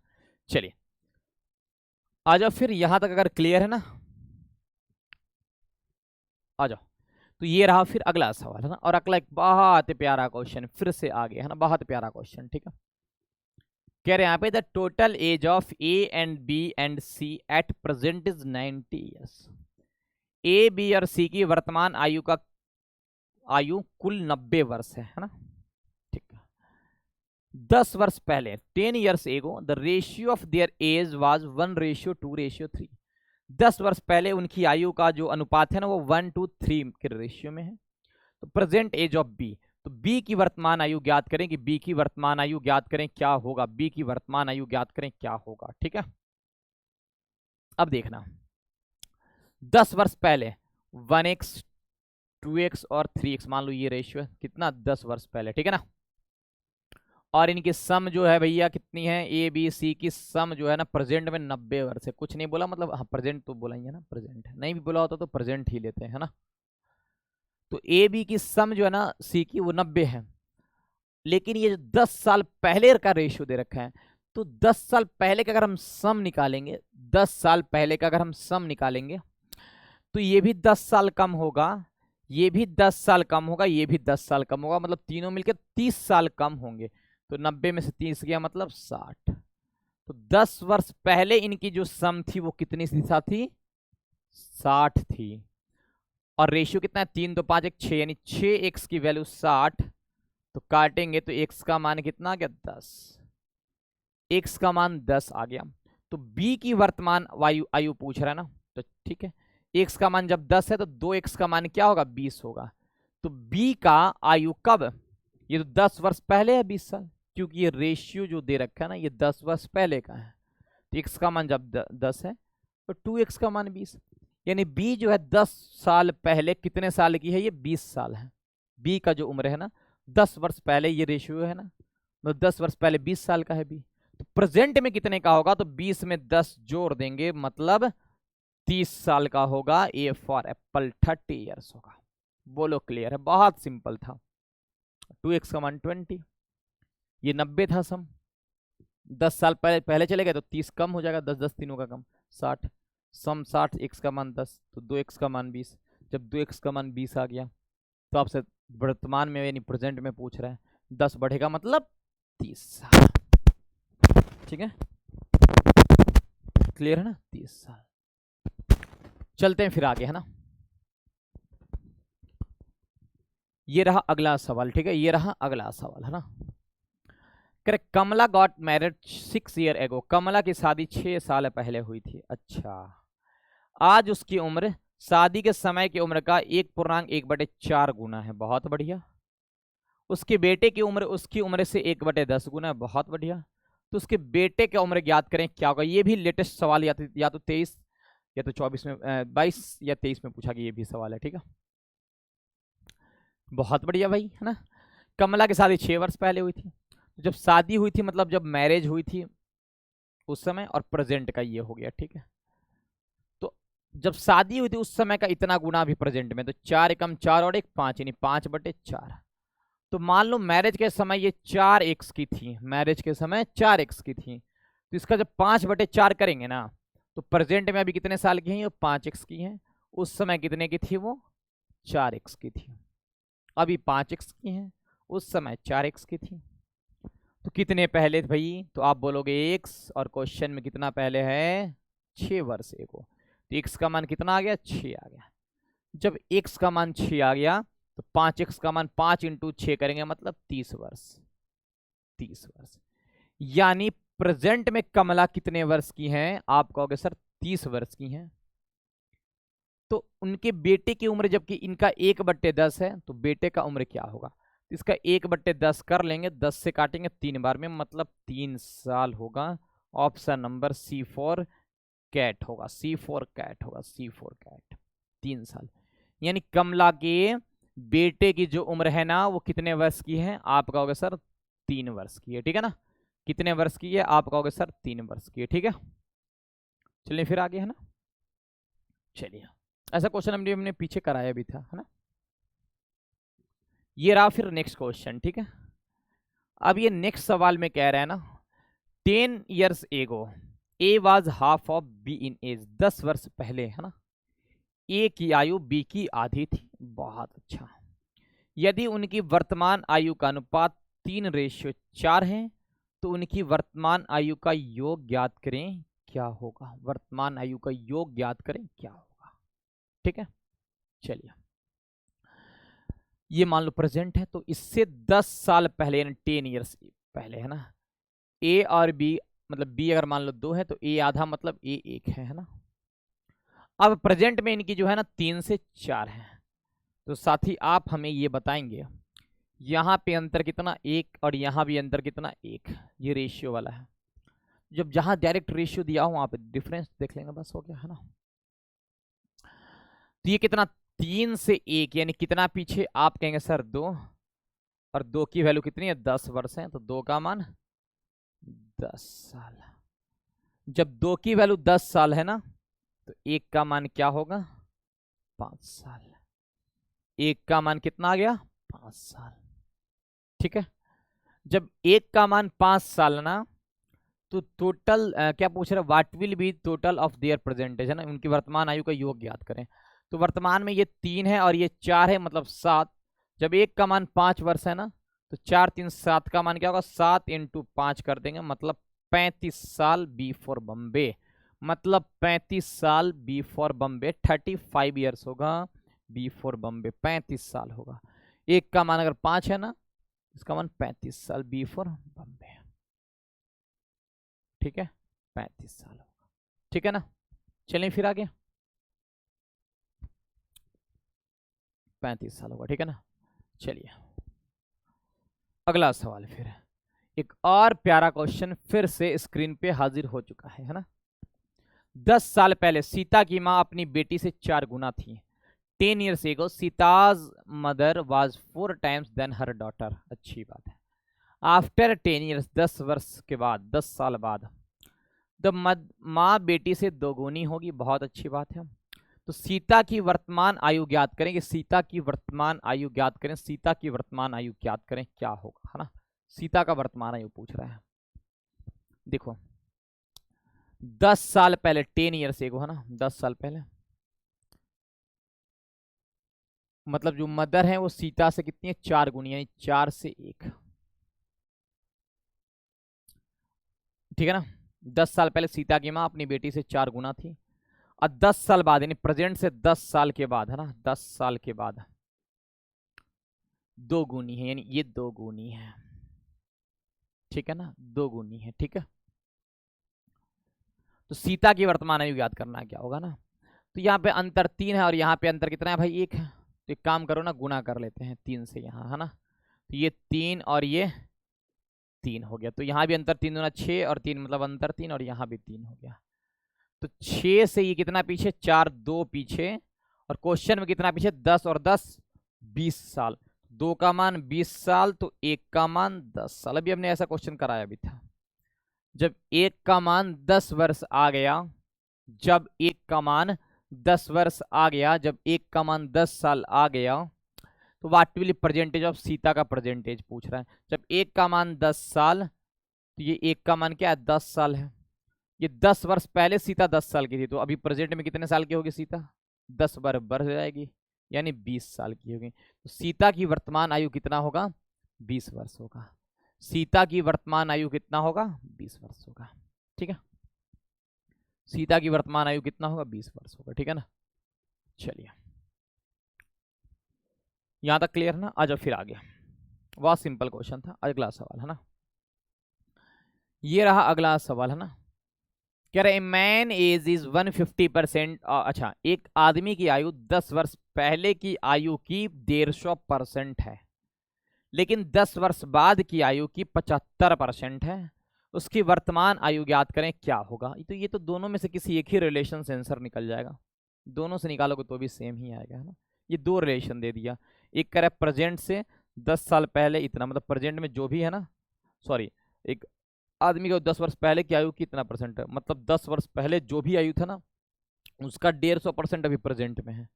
चलिए आ जाओ फिर, यहां तक अगर क्लियर है ना, आ जाओ। तो ये रहा फिर अगला सवाल, है ना, और अगला एक बहुत प्यारा क्वेश्चन फिर से आ गया, है ना, बहुत प्यारा क्वेश्चन। ठीक है, कह रहे हैं यहाँ पे the total age of A and B and C at present is 90 years. A B और सी की वर्तमान आयु कुल 90 वर्ष है ना। ठीक है, 10 वर्ष पहले 10 years ago the ratio of their age was 1:2:3। 10 वर्ष पहले उनकी आयु का जो अनुपात है ना वो 1:3 के रेशियो में है। तो प्रेजेंट एज ऑफ बी, तो बी की वर्तमान आयु ज्ञात करें कि बी की वर्तमान आयु ज्ञात करें क्या होगा, बी की वर्तमान आयु ज्ञात करें क्या होगा। ठीक है, अब देखना 10 वर्ष पहले 1x 2x और 3x मान लो ये रेशियो है कितना, 10 वर्ष पहले। ठीक है ना, और इनकी सम जो है भैया कितनी है, ए बी सी की सम जो है ना प्रेजेंट में 90 वर्ष है। कुछ नहीं बोला मतलब, हाँ प्रेजेंट तो बोला ही है ना, प्रेजेंट है, नहीं भी बोला होता तो प्रेजेंट ही लेते हैं, है ना। तो ए बी की सम जो है ना सी की वो 90 है, लेकिन ये जो 10 साल पहले का रेशियो दे रखा है, तो 10 साल पहले का अगर हम सम निकालेंगे, 10 साल पहले का अगर हम सम निकालेंगे, तो ये भी 10 साल कम होगा, ये भी 10 साल कम होगा, ये भी 10 साल कम होगा, मतलब तीनों मिलकर 30 साल कम होंगे। तो 90 में से 30 गया मतलब 60। तो 10 वर्ष पहले इनकी जो सम थी वो कितनी थी? 60 थी। और रेशियो कितना है? 3 2 5 1 6, यानी 6x की वैल्यू 60। तो काटेंगे तो x का मान कितना आ गया? 10। x का मान 10 आ गया। तो b की वर्तमान आयु पूछ रहा है ना, तो ठीक है, x का मान जब 10 है तो 2x का मान क्या होगा? 20 होगा। तो b का आयु कब? ये तो 10 वर्ष पहले है, 20 साल, क्योंकि ये रेशियो जो दे रखा है ना, ये 10 वर्ष पहले का है। तो x का मान जब 10 है तो 2x का मान 20, यानी b जो है 10 साल पहले कितने साल की है? ये 20 साल है। b का जो उम्र है ना, 10 वर्ष पहले, ये रेशियो है ना, तो 10 वर्ष पहले 20 साल का है b। तो प्रेजेंट में कितने का होगा? तो 20 में 10 जोड़ देंगे, मतलब 30 साल का होगा। ए फॉर एप्पल 30 ईयर्स होगा। बोलो क्लियर है? बहुत सिंपल था। 2x का मान 20, ये 90 था सम। 10 साल पहले चले गए तो 30 कम हो जाएगा, 10 10 तीनों का कम, 60 सम 60, x का मान 10, तो 2x का मान 20। जब 2x का मान 20 आ गया तो आपसे वर्तमान में यानी प्रेजेंट में पूछ रहा है, 10 बढ़ेगा मतलब 30 साल। ठीक है, क्लियर है ना? 30 साल। चलते हैं फिर आगे, है ना। ये रहा अगला सवाल, ठीक है, ये रहा अगला सवाल, है ना। करेक्ट। कमला गॉट मैरिड 6 ईयर एगो। कमला की शादी 6 साल पहले हुई थी। अच्छा, आज उसकी उम्र शादी के समय की उम्र का 1.1/4 गुना है। बहुत बढ़िया। उसके बेटे की उम्र उसकी उम्र से 1/10 गुना है। बहुत बढ़िया। तो उसके बेटे की उम्र ज्ञात करें, क्या होगा? ये भी लेटेस्ट सवाल, या तो 23 या तो 24 में, 22 या 23 में पूछा गया, ये भी सवाल है। ठीक है, बहुत बढ़िया भाई, है ना। कमला की शादी 6 वर्ष पहले हुई थी। जब शादी हुई थी मतलब जब मैरिज हुई थी उस समय, और प्रेजेंट का ये हो गया। ठीक है, तो जब शादी हुई थी उस समय का इतना गुना भी प्रेजेंट में, तो 4 एकम 4 और 1 5, यानी 5/4। तो मान लो मैरिज के समय ये 4x की थी, मैरिज के समय 4x की थी, तो इसका जब 5/4 करेंगे ना, तो प्रेजेंट में अभी कितने साल की हैं? 5x की हैं। उस समय कितने की थी? वो 4x की थी। अभी 5x की हैं, उस समय 4x की थी। तो कितने पहले भाई? तो आप बोलोगे x, और क्वेश्चन में कितना पहले है? 6 वर्ष को। तो x का मान कितना आ गया? 6 आ गया। जब x का मान 6 आ गया तो 5x का मान 5 × 6 करेंगे, मतलब 30 वर्ष। 30 वर्ष, यानी प्रेजेंट में कमला कितने वर्ष की हैं? आप कहोगे सर 30 वर्ष की हैं। तो उनके बेटे की उम्र, जबकि इनका 1/10 है, तो बेटे का उम्र क्या होगा? तो इसका 1/10 कर लेंगे, 10 से काटेंगे 3 बार में, मतलब 3 साल होगा। ऑप्शन नंबर C4 कैट होगा, C4 कैट होगा, C4 कैट। 3 साल, यानी कमला के बेटे की जो उम्र है ना, वो कितने वर्ष की है? आप कहोगे सर 3 वर्ष की है। ठीक है ना, कितने वर्ष की है? आप कहोगे सर 3 वर्ष की है। ठीक है, चलिए फिर आगे, है ना। चलिए, ऐसा क्वेश्चन हमने पीछे कराया भी था, है ना। ये रहा फिर नेक्स्ट क्वेश्चन। ठीक है, अब ये नेक्स्ट सवाल में कह रहा है ना, 10 years ago A was half of B in age. 10 वर्ष पहले, है ना, ए की आयु बी की आधी थी। बहुत अच्छा। यदि उनकी वर्तमान आयु का अनुपात 3:4 है, तो उनकी वर्तमान आयु का योग ज्ञात करें, क्या होगा? वर्तमान आयु का योग ज्ञात करें, क्या होगा? ठीक है, चलिए, ये मान लो प्रेजेंट है, तो इससे 10 साल पहले, यानी 10 ईयर्स पहले, है ना, ए और बी, मतलब बी अगर मान लो 2 है तो ए आधा, मतलब ए 1 है ना। अब प्रेजेंट में इनकी जो है ना 3 से 4 है। तो साथी आप हमें ये बताएंगे, यहाँ पे अंतर कितना? 1, और यहाँ भी अंतर कितना? 1। ये रेशियो वाला है। जब जहां डायरेक्ट रेशियो दिया हो वहां पे डिफरेंस देख लेंगे, बस हो गया, है ना। तो ये कितना? 3 से 1, यानी कितना पीछे? आप कहेंगे सर 2, और 2 की वैल्यू कितनी है? 10 वर्ष है, तो 2 का मान 10 साल। जब 2 की वैल्यू 10 साल है ना, तो 1 का मान क्या होगा? 5 साल। 1 का मान कितना आ गया? 5 साल। ठीक है, जब एक का मान 5 साल ना, तो टोटल क्या पूछ रहे हैं, what will B total of their percentage, है ना, उनकी वर्तमान आयु का योग ज्ञात करें। तो वर्तमान में ये 3 है और ये 4 है, मतलब 7। जब एक का मान 5 वर्ष है ना, तो 4 3 7 का मान क्या होगा, 7 इंटू 5 कर देंगे, मतलब 35 साल बी फॉर बम्बे। मतलब 35 साल बी फॉर बम्बे, 35 ईयर्स होगा बी फॉर बम्बे, 35 साल होगा। एक का मान अगर 5 है ना, इसका मान 35 साल बी फॉर बम्बे। ठीक है, 35 साल होगा। ठीक है ना, चलिए फिर आगे, 35 साल होगा। ठीक है ना, चलिए अगला सवाल। फिर एक और प्यारा क्वेश्चन फिर से स्क्रीन पे हाजिर हो चुका है ना। 10 साल पहले सीता की मां अपनी बेटी से 4 गुना थी। 10 years ago Sita's mother was 4 times than her daughter. अच्छी बात है। आफ्टर 10 years 10 वर्ष के बाद, 10 साल बाद, द माँ बेटी से 2 गुनी होगी। बहुत अच्छी बात है। तो सीता की वर्तमान आयु ज्ञात करेंगे, सीता की वर्तमान आयु ज्ञात करें, सीता की वर्तमान आयु ज्ञात करें, क्या होगा, है ना। सीता का वर्तमान आयु पूछ रहा है। देखो 10 साल पहले, 10 years ago, है ना, 10 साल पहले, मतलब जो मदर है वो सीता से कितनी है, 4 गुनी, यानी 4 से 1। ठीक है ना। 10 साल पहले सीता की मां अपनी बेटी से 4 गुना थी, और 10 साल बाद, यानी प्रेजेंट से 10 साल के बाद, है ना, 10 साल के बाद 2 गुनी है, यानी ये 2 गुनी है। ठीक है ना, 2 गुनी है। ठीक है, तो सीता की वर्तमान आयु याद करना क्या होगा ना। तो यहाँ पे अंतर 3 है और यहाँ पे अंतर कितना है भाई, 1 है। तो एक काम करो ना, गुना कर लेते हैं 3 से यहाँ, है ना। तो ये 3 और ये 3 हो गया, तो यहाँ भी अंतर 3 दूना 6 और 3 मतलब अंतर 3, और यहाँ भी 3 हो गया। तो 6 से ये कितना पीछे, 4 2 पीछे, और क्वेश्चन में कितना पीछे, 10 और 10 20 साल। 2 का मान 20 साल, तो 1 का मान 10 साल। अभी हमने ऐसा क्वेश्चन कराया भी था। जब 1 का मान 10 वर्ष आ गया, जब 1 का मान 10 वर्ष आ गया, जब 1 का मान 10 साल आ गया, तो what will percentage of Sita का परसेंटेज पूछ रहा है। जब 1 का मान 10 साल, तो ये 1 का मान क्या है, 10 साल है। ये 10 वर्ष पहले सीता 10 साल की थी, तो अभी प्रेजेंट में कितने साल की होगी सीता, 10 बार बढ़ जाएगी, यानी 20 साल की होगी। तो सीता की वर्तमान आयु कितना होगा, 20 वर्ष होगा। सीता की वर्तमान आयु कितना होगा, 20 वर्ष होगा। ठीक है, सीता की वर्तमान आयु कितना होगा, 20 वर्ष होगा। ठीक है ना, चलिए यहां तक क्लियर ना। आ जाओ फिर आगे, बहुत सिंपल क्वेश्चन था। अगला सवाल, है ना, ये रहा अगला सवाल, है ना। कह रहे मैन एज इज 150%। अच्छा, एक आदमी की आयु 10 वर्ष पहले की आयु की 150% है, लेकिन 10 वर्ष बाद की आयु की 75% है। उसकी वर्तमान आयु ज्ञात करें, क्या होगा। तो ये तो दोनों में से किसी एक ही रिलेशन से आंसर निकल जाएगा। दोनों से निकालोगे तो भी सेम ही आएगा, है ना। ये 2 रिलेशन दे दिया। एक कह रहा है प्रेजेंट से 10 साल पहले इतना, मतलब प्रेजेंट में जो भी है ना, सॉरी, एक आदमी का 10 वर्ष पहले की आयु कितना परसेंट है, मतलब 10 वर्ष पहले जो भी आयु था ना, उसका 150% अभी प्रेजेंट में है।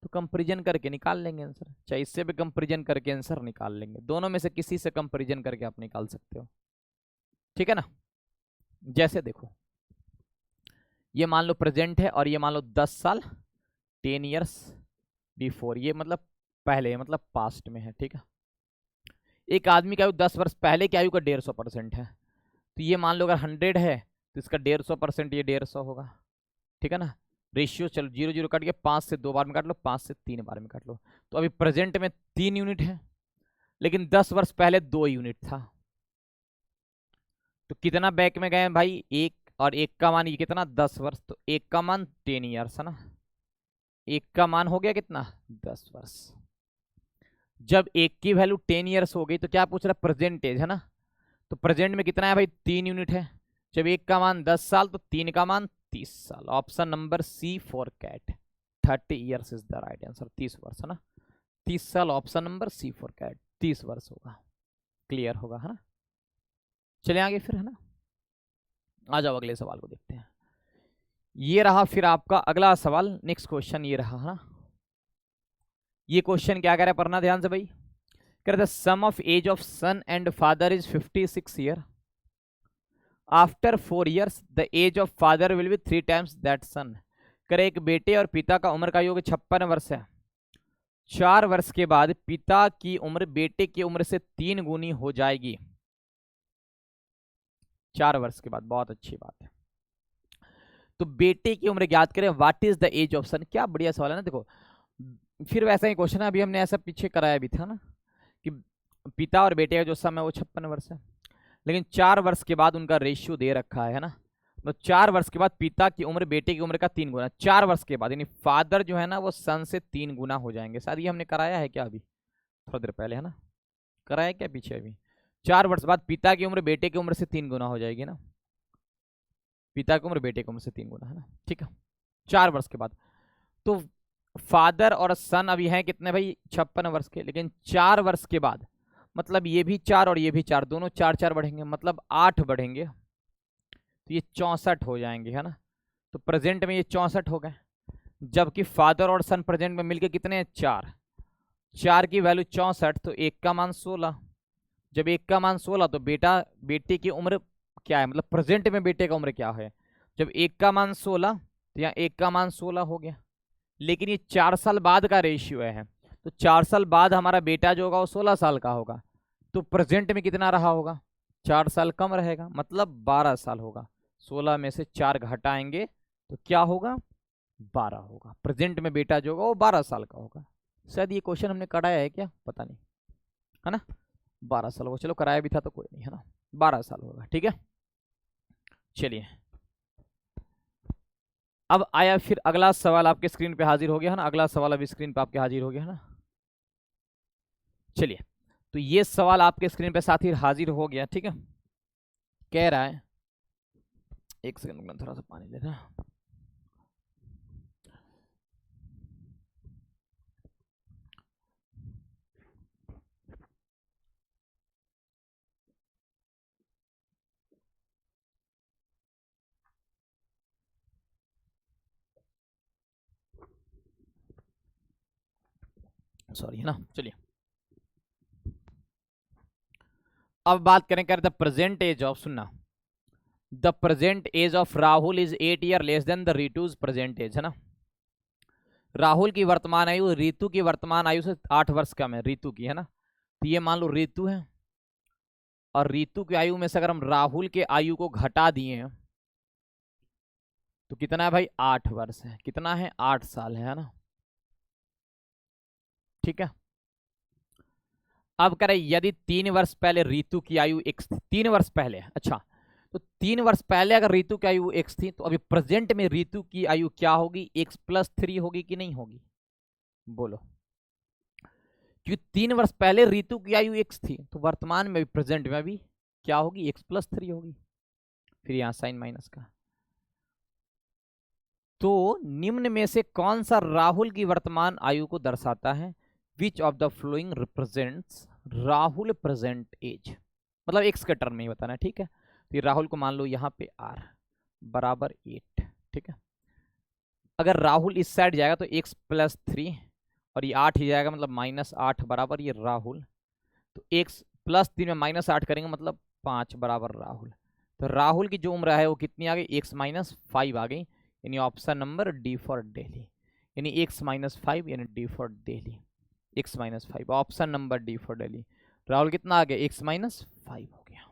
तो कंपेरिजन करके निकाल लेंगे आंसर, चाहे इससे भी कंपेरिजन करके आंसर निकाल लेंगे। दोनों में से किसी से कंपेरिजन करके आप निकाल सकते हो। ठीक है ना। जैसे देखो, ये मान लो प्रेजेंट है और ये मान लो 10 साल 10 years बिफोर, ये मतलब पहले, मतलब पास्ट में है। ठीक है, एक आदमी का आयु 10 वर्ष पहले की आयु का 150% है। तो ये मान लो अगर 100 है, तो इसका 150%, ये 150 होगा। ठीक है ना। रेशियो चलो 0 0 कट गया, 5 से 2 बार में काट लो, 5 से 3 बार में काट लो। तो अभी प्रेजेंट में 3 यूनिट है, लेकिन 10 वर्ष पहले 2 यूनिट था। तो कितना बैक में गए भाई, 1, और 1 का मान ये कितना, 10 वर्ष, तो 1 का मान 10 ईयर्स, है ना। 1 का मान हो गया कितना, 10 वर्ष। जब 1 की वैल्यू 10 ईयर्स हो गई, तो क्या पूछ रहा है, प्रेजेंटेज, है ना। तो प्रेजेंट में कितना है भाई, 3 यूनिट है। जब 1 का मान 10 साल, तो 3 का मान 30 साल। Option number C for cat, 30 years is the right answer. 30 वर्ष, है ना, 30 साल। Option number C for cat, 30 वर्ष होगा। क्लियर होगा, है ना। चले आगे फिर, है ना। आ जाओ अगले सवाल को देखते हैं। ये रहा फिर आपका अगला सवाल, नेक्स्ट क्वेश्चन ये रहा, है ना। ये क्वेश्चन क्या कह रहा है, पढ़ना ध्यान से भाई। कह the sum of age of son and father is 56 year. After 4 years the age of father will be 3 times that son. करे एक बेटे और पिता का उम्र का योग 56 वर्ष है। 4 वर्ष के बाद पिता की उम्र बेटे की उम्र से 3 गुनी हो जाएगी। 4 वर्ष के बाद, बहुत अच्छी बात है। तो बेटे की उम्र ज्ञात करें, what is the age of son. क्या बढ़िया सवाल है ना। देखो फिर वैसा ही क्वेश्चन है, अभी हमने ऐसा पीछे कराया भी था ना कि पिता और बेटे का जो सम है वो 56 वर्ष है, लेकिन 4 वर्ष के बाद उनका रेशियो दे रखा है ना। तो 4 वर्ष के बाद पिता की उम्र बेटे की उम्र का 3 गुना, 4 वर्ष के बाद, यानी फादर जो है ना वो सन से 3 गुना हो जाएंगे। शायद ये हमने कराया है क्या, अभी थोड़ा देर पहले है ना, कराया क्या पीछे। अभी 4 वर्ष बाद पिता की उम्र बेटे की उम्र से 3 गुना हो जाएगी ना, पिता की उम्र बेटे की उम्र से 3 गुना है ना, ठीक है। 4 वर्ष के बाद तो फादर और सन अभी हैं कितने भाई, 56 वर्ष के, लेकिन 4 वर्ष के बाद मतलब ये भी 4 और ये भी 4, दोनों 4 बढ़ेंगे, मतलब 8 बढ़ेंगे, तो ये 64 हो जाएंगे है ना। तो प्रेजेंट में ये 64 हो गए, जबकि फादर और सन प्रेजेंट में मिलके कितने हैं, 4। 4 की वैल्यू 64, तो 1 का मान 16। जब 1 का मान 16 तो बेटे की उम्र क्या है, मतलब प्रेजेंट में बेटे का उम्र क्या है। जब 1 का मान 16 तो यहाँ 1 का मान 16 हो गया, लेकिन ये 4 साल बाद का रेशियो है, तो 4 साल बाद हमारा बेटा जो होगा वो 16 साल का होगा, तो प्रेजेंट में कितना रहा होगा, 4 साल कम रहेगा, मतलब 12 साल होगा। 16 में से 4 घटाएंगे तो क्या होगा, 12 होगा। प्रेजेंट में बेटा जो होगा वो 12 साल का होगा। शायद ये क्वेश्चन हमने कराया है क्या, पता नहीं, है ना। 12 साल होगा, चलो कराया भी था तो कोई नहीं, है ना, 12 साल होगा, ठीक है। चलिए अब आया फिर अगला सवाल आपके स्क्रीन पे हाजिर हो गया है ना, अगला सवाल अभी स्क्रीन पे आपके हाजिर हो गया है ना। चलिए तो ये सवाल आपके स्क्रीन पे साथ ही हाजिर हो गया, ठीक है। कह रहा है, एक सेकंड में थोड़ा सा पानी लेना। सॉरी, है ना। चलिए अब बात करें कर द प्रेजेंट एज ऑफ, सुनना, the present age of Rahul is 8 year less than the Ritu's present age, है ना। राहुल की वर्तमान आयु रितु की वर्तमान आयु से 8 वर्ष कम है, रितु की, है ना। तो ये मान लो रितु है, और रितु की आयु में से अगर हम राहुल के आयु को घटा दिए तो कितना है भाई, 8 वर्ष है। कितना है, 8 साल है ना, ठीक है। अब करें, यदि 3 वर्ष पहले ऋतु की आयु x थी, 3 वर्ष पहले, अच्छा, तो 3 वर्ष पहले अगर ऋतु की आयु x थी, तो अभी प्रेजेंट में ऋतु की आयु क्या होगी, x+3 होगी कि नहीं होगी, बोलो। क्योंकि 3 वर्ष पहले ऋतु की आयु x थी, तो वर्तमान में भी प्रेजेंट में भी क्या होगी, x+3 होगी। फिर यहां साइन माइनस का, तो निम्न में से कौन सा राहुल की वर्तमान आयु को दर्शाता है, which of the following represents Rahul present age, मतलब एक्स के टर्म में ही बताना है, ठीक है। तो राहुल को मान लो यहाँ पे r बराबर 8, ठीक है। अगर राहुल इस साइड जाएगा तो x+3 और ये 8 ही जाएगा, मतलब -8 बराबर ये राहुल। तो x+3 में -8 करेंगे मतलब 5 बराबर राहुल। तो राहुल की जो उम्र है वो कितनी आ गई, x-5 आ गई, यानी option number D for Delhi, यानी x-5 यानी D for Delhi, x-5 option number D for Delhi. Rahul कितना आ गया, x-5 हो गया,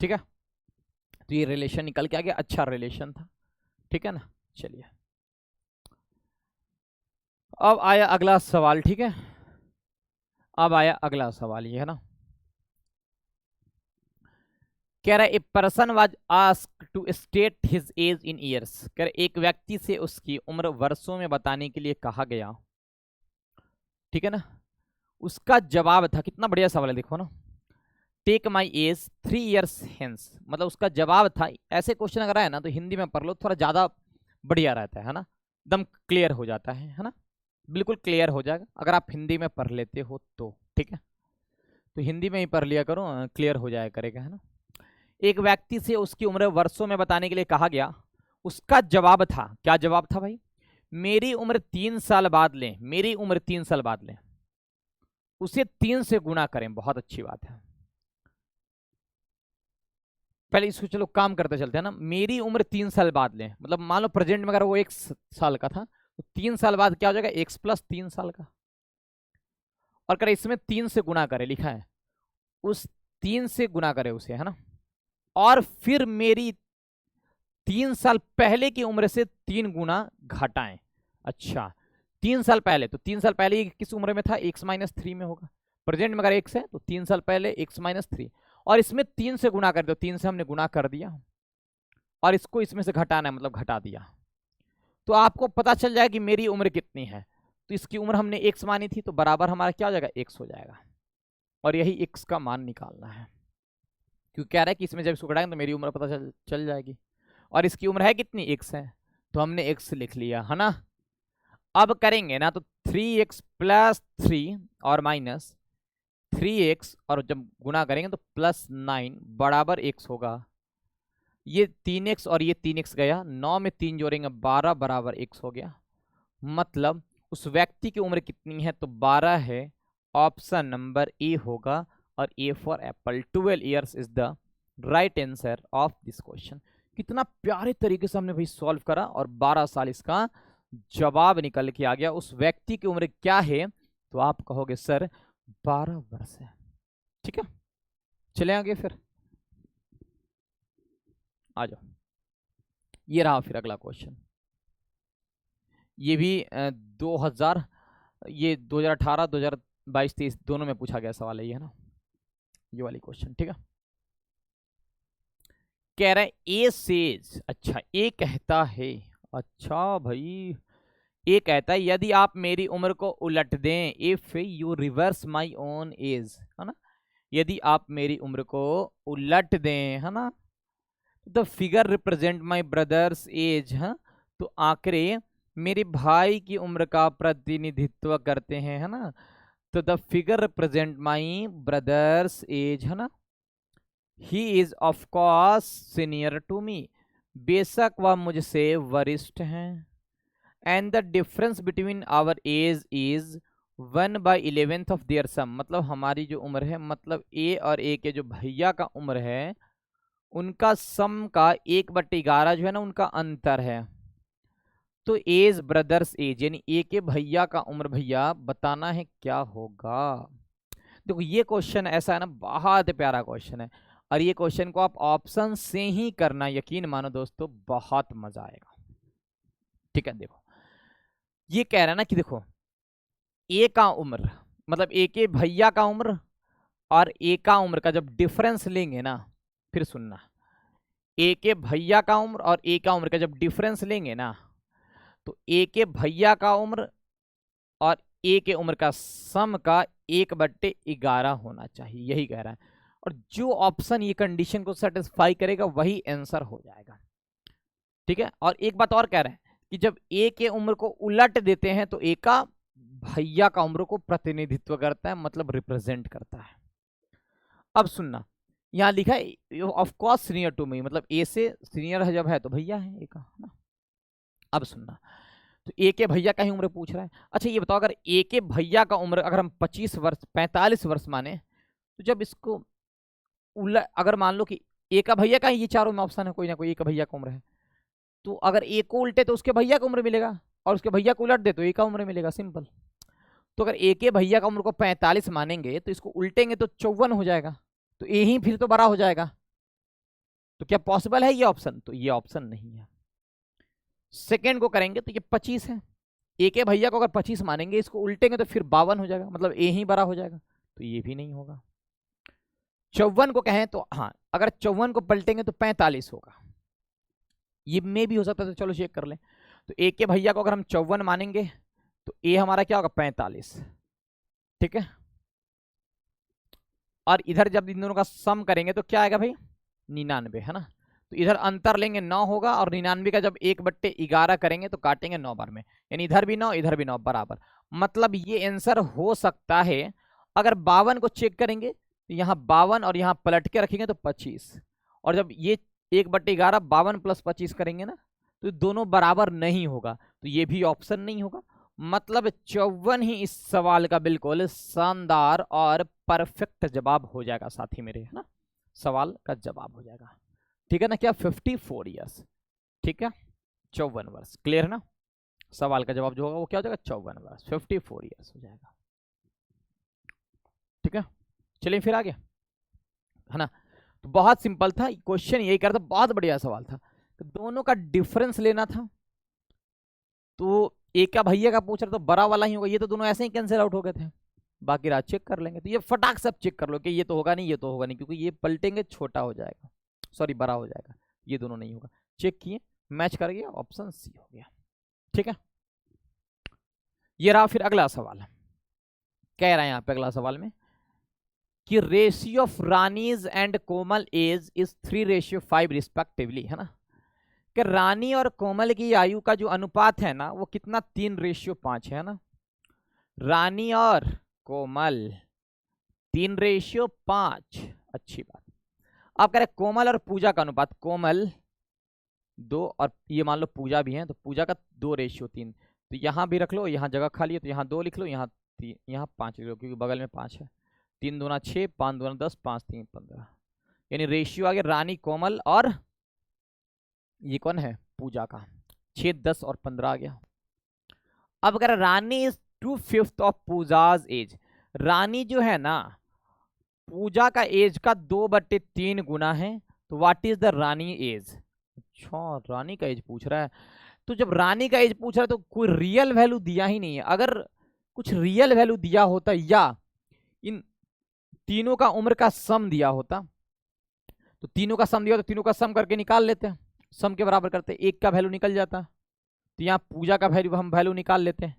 ठीक है। तो ये रिलेशन निकल के आ गया, अच्छा रिलेशन था, ठीक है ना। चलिए अब आया अगला सवाल, ठीक है। अब आया अगला सवाल, ये है ना, कह रहा है a person was asked to state his age in years. कह रहा एक व्यक्ति से उसकी उम्र वर्षों में बताने के लिए कहा गया, ठीक है ना। उसका जवाब था, कितना बढ़िया सवाल है, देखो ना, take my age 3 years hence, मतलब उसका जवाब था। ऐसे क्वेश्चन अगर आए ना तो हिंदी में पढ़ लो, थोड़ा ज्यादा बढ़िया रहता है ना, एकदम क्लियर हो जाता है ना, बिल्कुल क्लियर हो जाएगा अगर आप हिंदी में पढ़ लेते हो तो, ठीक है। तो हिंदी में ही पढ़ लिया करो, क्लियर हो जाया करेगा, है ना। एक व्यक्ति से उसकी उम्र वर्षों में बताने के लिए कहा गया, उसका जवाब था, क्या जवाब था भाई, मेरी उम्र 3 साल बाद लें, मेरी उम्र 3 साल बाद लें। उसे 3 से गुणा करें। बहुत अच्छी बात है। पहले इसको चलो काम करते चलते हैं ना। मेरी उम्र 3 साल बाद लें, मतलब मान लो प्रेजेंट में अगर वो 1 साल का था तो 3 साल बाद क्या हो जाएगा, x प्लस 3 साल का। और करें इसमें 3 से गुणा करें, लिखा है उस 3 से गुणा करें उसे, है ना। और फिर मेरी 3 साल पहले की उम्र से 3 गुना घटाएं। अच्छा 3 साल पहले, तो 3 साल पहले ये किस उम्र में था, x माइनस 3 में होगा। प्रेजेंट में अगर x है तो 3 साल पहले x माइनस 3, और इसमें 3 से गुणा कर दो। 3 से हमने गुणा कर दिया और इसको इसमें से घटाना है, मतलब घटा दिया, तो आपको पता चल जाएगा कि मेरी उम्र कितनी है। तो इसकी उम्र हमने x मानी थी, तो बराबर हमारा क्या हो जाएगा, x हो जाएगा। और यही x का मान निकालना है, क्योंकि कह रहा है कि इसमें जब इसको घटाएंगे तो मेरी उम्र पता चल जाएगी। और इसकी उम्र है कितनी, x है, तो हमने x लिख लिया, है ना। अब करेंगे ना तो 3x प्लस 3 और माइनस 3x, और जब गुणा करेंगे तो प्लस 9 बराबर x होगा। ये 3x और ये 3x गया, 9 में 3 जोड़ेंगे 12 बराबर x हो गया। मतलब उस व्यक्ति की उम्र कितनी है, तो 12 है। ऑप्शन नंबर ए होगा, और A for Apple 12 years is the right answer of this question. कितना प्यारे तरीके से हमने भाई सॉल्व करा, और 12 साल इसका जवाब निकल के आ गया। उस व्यक्ति की उम्र क्या है, तो आप कहोगे सर 12 वर्ष है। ठीक है, चले आगे फिर, आ जाओ। ये रहा फिर अगला क्वेश्चन। ये भी 2000, ये 2018, 2022, 23 दोनों में पूछा गया सवाल है ये, है ना, ये वाली क्वेश्चन। ठीक है, कह रहा है ए सेज, अच्छा ए कहता है, अच्छा भाई ए कहता है यदि आप मेरी उम्र को उलट दें, if you reverse my own age, है ना, यदि आप मेरी उम्र को उलट दें, है ना, the figure represent my brother's age, है, तो आंकड़े मेरे भाई की उम्र का प्रतिनिधित्व करते हैं, है ना। तो the figure represent my brother's age, है ना, he is of course senior to me, बेशक वह मुझसे वरिष्ठ हैं। And the difference between our age is 1/11 of their sum, मतलब हमारी जो उम्र है, मतलब ए और ए के जो भैया का उम्र है उनका सम का 1/11 जो है ना उनका अंतर है। तो एज ब्रदर्स एज, यानी ए के भैया का उम्र भैया बताना है क्या होगा। देखो ये क्वेश्चन ऐसा है ना, बहुत प्यारा क्वेश्चन है, और ये क्वेश्चन को आप ऑप्शन से ही करना, यकीन मानो दोस्तों बहुत मजा आएगा। ठीक है, देखो ये कह रहा है ना कि देखो ए का उम्र, मतलब ए के भैया का उम्र और ए का उम्र का जब डिफरेंस लेंगे ना, फिर सुनना, ए के भैया का उम्र और ए का उम्र का जब डिफरेंस लेंगे ना, तो ए के भैया का उम्र और ए के उम्र का सम का 1/11 होना चाहिए, यही कह रहा है। और जो ऑप्शन ये कंडीशन को सेटिस्फाई करेगा वही आंसर हो जाएगा। ठीक है, और एक बात और कह रहे हैं कि जब ए के उम्र को उलट देते हैं तो ए का भैया का उम्र को प्रतिनिधित्व करता है, मतलब रिप्रेजेंट करता है। अब सुनना, यहां लिखा है of course senior to me, मतलब ए से सीनियर जब है तो भैया है ए का, है ना। अब सुनना, तो ए के भैया का ही उम्र पूछ रहा है। अच्छा ये बताओ, अगर ए के भैया का उम्र अगर हम 25 वर्ष 45 वर्ष माने, तो जब इसको अगर मान लो कि ए का भैया का ही ये चारों में ऑप्शन है, कोई ना कोई ए का भैया का उम्र है, तो अगर ए को उल्टे तो उसके भैया का उम्र मिलेगा, और उसके भैया को उलट दे तो ए का उम्र मिलेगा, सिंपल। तो अगर ए के भैया का उम्र को 45 मानेंगे तो इसको उल्टेंगे तो 54 हो जाएगा, तो ए ही फिर तो बड़ा हो जाएगा। तो क्या पॉसिबल है ये ऑप्शन, तो ये ऑप्शन नहीं है। सेकेंड को करेंगे तो ये 25 है, ए के भैया को अगर 25 मानेंगे, इसको उल्टेंगे तो फिर 52 हो जाएगा, मतलब ए ही बड़ा हो जाएगा, तो ये भी नहीं होगा। 54 को कहें तो हाँ, अगर 54 को पलटेंगे तो 45 होगा, ये में भी हो सकता है, तो चलो चेक कर लें। तो ए के भैया को अगर हम 54 मानेंगे तो ए हमारा क्या होगा 45, ठीक है। और इधर जब इन दोनों का सम करेंगे तो क्या आएगा भाई 99, है ना। तो इधर अंतर लेंगे 9 होगा, और 99 का जब 1/11 करेंगे तो काटेंगे 9 बार में, यानी इधर भी 9 इधर भी 9 बराबर। मतलब ये आंसर हो सकता है। अगर 52 को चेक करेंगे तो यहाँ 52 और यहाँ पलट के रखेंगे तो 25, और जब ये 1/11 52 + 25 करेंगे ना तो दोनों बराबर नहीं होगा, तो ये भी ऑप्शन नहीं होगा। मतलब 54 ही इस सवाल का बिल्कुल शानदार और परफेक्ट जवाब हो जाएगा साथी मेरे, है ना, सवाल का जवाब हो जाएगा। ठीक है ना, क्या 54 ईयर्स, ठीक है, 54 वर्ष, क्लियर है ना। सवाल का जवाब जो होगा वो क्या हो जाएगा, 54 वर्ष, 54 ईयर्स हो जाएगा। ठीक है, चलिए फिर आगे, है ना। तो बहुत सिंपल था क्वेश्चन, यही कर था, बहुत बढ़िया सवाल था। तो दोनों का डिफरेंस लेना था, तो एक का भैया का पूछ रहा तो बड़ा वाला ही होगा, ये तो दोनों ऐसे ही कैंसिल आउट हो गए थे, बाकी रात चेक कर लेंगे। तो ये फटाक से आप चेक कर लो कि ये तो होगा नहीं, ये तो होगा नहीं, क्योंकि ये पलटेंगे छोटा हो जाएगा, सॉरी बड़ा हो जाएगा, ये दोनों नहीं होगा। चेक किए, मैच कर गया, ऑप्शन सी हो गया। ठीक है, ये रहा फिर अगला सवाल, कह रहा है यहाँ पे अगला सवाल में कि ratio of Rani's and Komal age is 3:5 respectively, है ना, कि रानी और कोमल की आयु का जो अनुपात है ना वो कितना, 3:5 है ना। रानी और कोमल 3:5, अच्छी बात। अब कह रहे कोमल और पूजा का अनुपात, कोमल 2 और ये मान लो पूजा भी है, तो पूजा का 2:3, तो यहां भी रख लो, यहाँ जगह खाली है तो यहाँ 2 लिख लो, यहाँ 5 लिख लो, क्योंकि बगल में 5 है। 3 दूना 6, 5 दूना 10, 5 3 15, यानी रेशियो आ गया रानी कोमल और ये कौन है, पूजा का, 6 10 और 15 आ गया। अब अगर रानी इज 2/5 ऑफ पूजाज एज, रानी जो है ना पूजा का एज का 2/3 गुना है, तो what is the Rani age. अच्छा, रानी का एज पूछ रहा है, तो जब रानी का एज पूछ रहा है तो कोई रियल वैल्यू दिया ही नहीं है। अगर कुछ रियल वैल्यू दिया होता या इन तीनों का उम्र का सम दिया होता, तो तीनों का सम दिया तो तीनों का सम करके निकाल लेते हैं, सम के बराबर करते, एक का वैल्यू निकल जाता, तो यहाँ पूजा का वैल्यू हम वैल्यू निकाल लेते हैं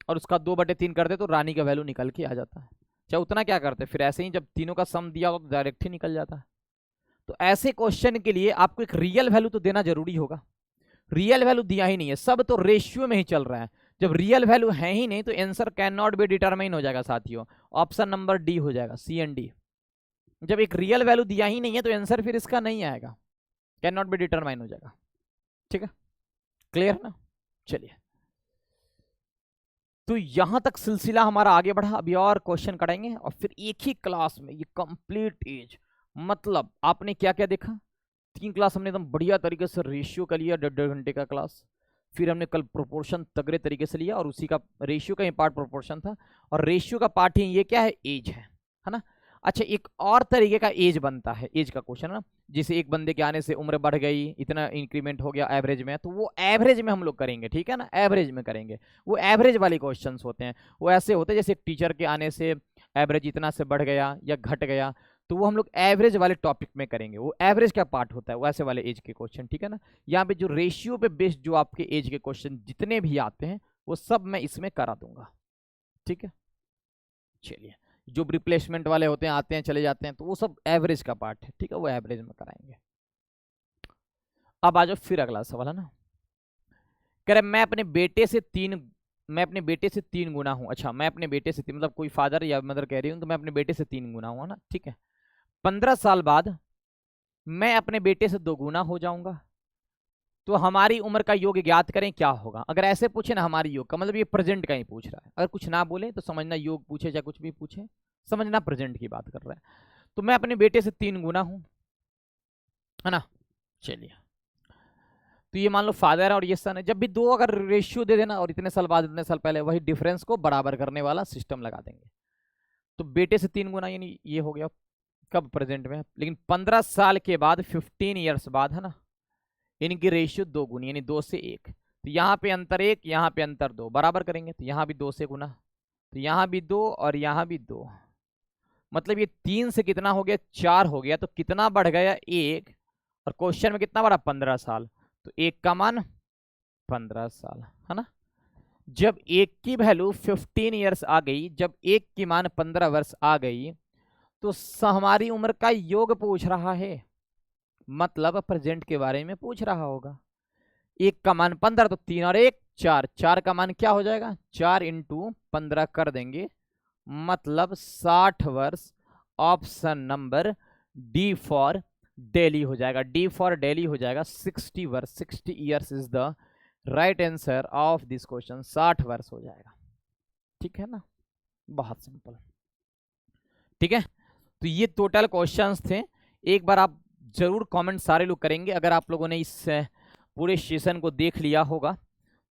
और उसका 2/3 करते तो रानी का वैल्यू निकल के आ जाता है। चाहे उतना क्या करते, फिर ऐसे ही जब तीनों का सम दिया हो तो डायरेक्ट ही निकल जाता है। तो ऐसे क्वेश्चन के लिए आपको एक रियल वैल्यू तो देना जरूरी होगा, रियल वैल्यू दिया ही नहीं है, सब तो रेशियो में ही चल रहा है। जब रियल वैल्यू है ही नहीं तो answer can not be determine हो जाएगा साथियों, ऑप्शन नंबर डी हो जाएगा, सी एंड डी। जब एक रियल वैल्यू दिया ही नहीं है तो आंसर फिर इसका नहीं आएगा, कैन नॉट बी डिटरमाइन हो जाएगा। ठीक है, क्लियर है ना। चलिए, तो यहां तक सिलसिला हमारा आगे बढ़ा, अभी और क्वेश्चन करेंगे और फिर एक ही क्लास में ये कंप्लीट एज, मतलब आपने क्या क्या देखा, 3 क्लास हमने एकदम बढ़िया तरीके से रेशियो का लिया, 1.5 घंटे का क्लास, फिर हमने कल प्रोपोर्शन तगड़े तरीके से लिया और उसी का रेशियो का ही पार्ट प्रोपोर्शन था, और रेशियो का पार्ट ही ये क्या है, एज है ना। अच्छा, एक और तरीके का एज बनता है, एज का क्वेश्चन ना, जिसे एक बंदे के आने से उम्र बढ़ गई, इतना इंक्रीमेंट हो गया एवरेज में, तो वो एवरेज में हम लोग करेंगे, ठीक है ना, एवरेज में करेंगे। वो एवरेज वाले क्वेश्चंस होते हैं, वो ऐसे होते हैं जैसे टीचर के आने से एवरेज इतना से बढ़ गया या घट गया, तो वो हम लोग एवरेज वाले टॉपिक में करेंगे, वो एवरेज का पार्ट होता है, वैसे वाले एज के क्वेश्चन, ठीक है ना। यहाँ पे जो रेशियो पे बेस्ड जो आपके एज के क्वेश्चन जितने भी आते हैं वो सब मैं इसमें करा दूंगा, ठीक है। चलिए, जो रिप्लेसमेंट वाले होते हैं, आते हैं चले जाते हैं, तो वो सब एवरेज का पार्ट है, ठीक है, वो एवरेज में कराएंगे। अब आ जाओ फिर अगला सवाल, है ना, कह रहे मैं अपने बेटे से 3 गुना हूं। अच्छा, मैं अपने बेटे से मतलब कोई फादर या मदर कह रही हूं, तो मैं अपने बेटे से 3 गुना हूं, है ना, ठीक है। 15 साल बाद मैं अपने बेटे से 2 गुना हो जाऊंगा, तो हमारी उम्र का योग ज्ञात करें, क्या होगा। अगर ऐसे पूछे ना हमारी योग का मतलब ये प्रेजेंट का ही पूछ रहा है, अगर कुछ ना बोले तो समझना योग पूछे या कुछ भी पूछे, समझना प्रेजेंट की बात कर रहा है। तो मैं अपने बेटे से 3 गुना हूं, है ना। चलिए, तो ये मान लो फादर है और ये सन है, जब भी 2 अगर रेशियो दे देना और इतने साल बाद इतने साल पहले, वही डिफरेंस को बराबर करने वाला सिस्टम लगा देंगे। तो बेटे से 3 गुना यानी ये हो गया कब, प्रेजेंट में, लेकिन 15 साल के बाद 15 ईयर्स बाद, है ना, इनकी रेशियो 2 गुनी यानी 2 से 1, तो यहाँ पे अंतर 1, यहाँ पे अंतर 2, बराबर करेंगे तो यहाँ भी 2 से गुना, तो यहाँ भी 2 और यहाँ भी 2, मतलब ये 3 से कितना हो गया, 4 हो गया, तो कितना बढ़ गया 1, और क्वेश्चन में कितना बढ़ा 15 साल, तो 1 का मान 15 साल, है ना। जब 1 की वैल्यू 15 ईयर्स आ गई, जब 1 की मान 15 वर्ष आ गई, तो हमारी उम्र का योग पूछ रहा है, मतलब प्रेजेंट के बारे में पूछ रहा होगा। 1 का मान 15, तो 3 और 1 4, 4 का मान क्या हो जाएगा, 4 × 15 कर देंगे, मतलब 60 वर्ष, option number D for daily हो जाएगा, डी फॉर डेली हो जाएगा, 60 वर्ष, 60 years is the right answer of this question 60 वर्ष हो जाएगा। ठीक है ना, बहुत सिंपल। ठीक है, तो ये टोटल क्वेश्चंस थे। एक बार आप जरूर कमेंट सारे लोग करेंगे, अगर आप लोगों ने इस पूरे सेशन को देख लिया होगा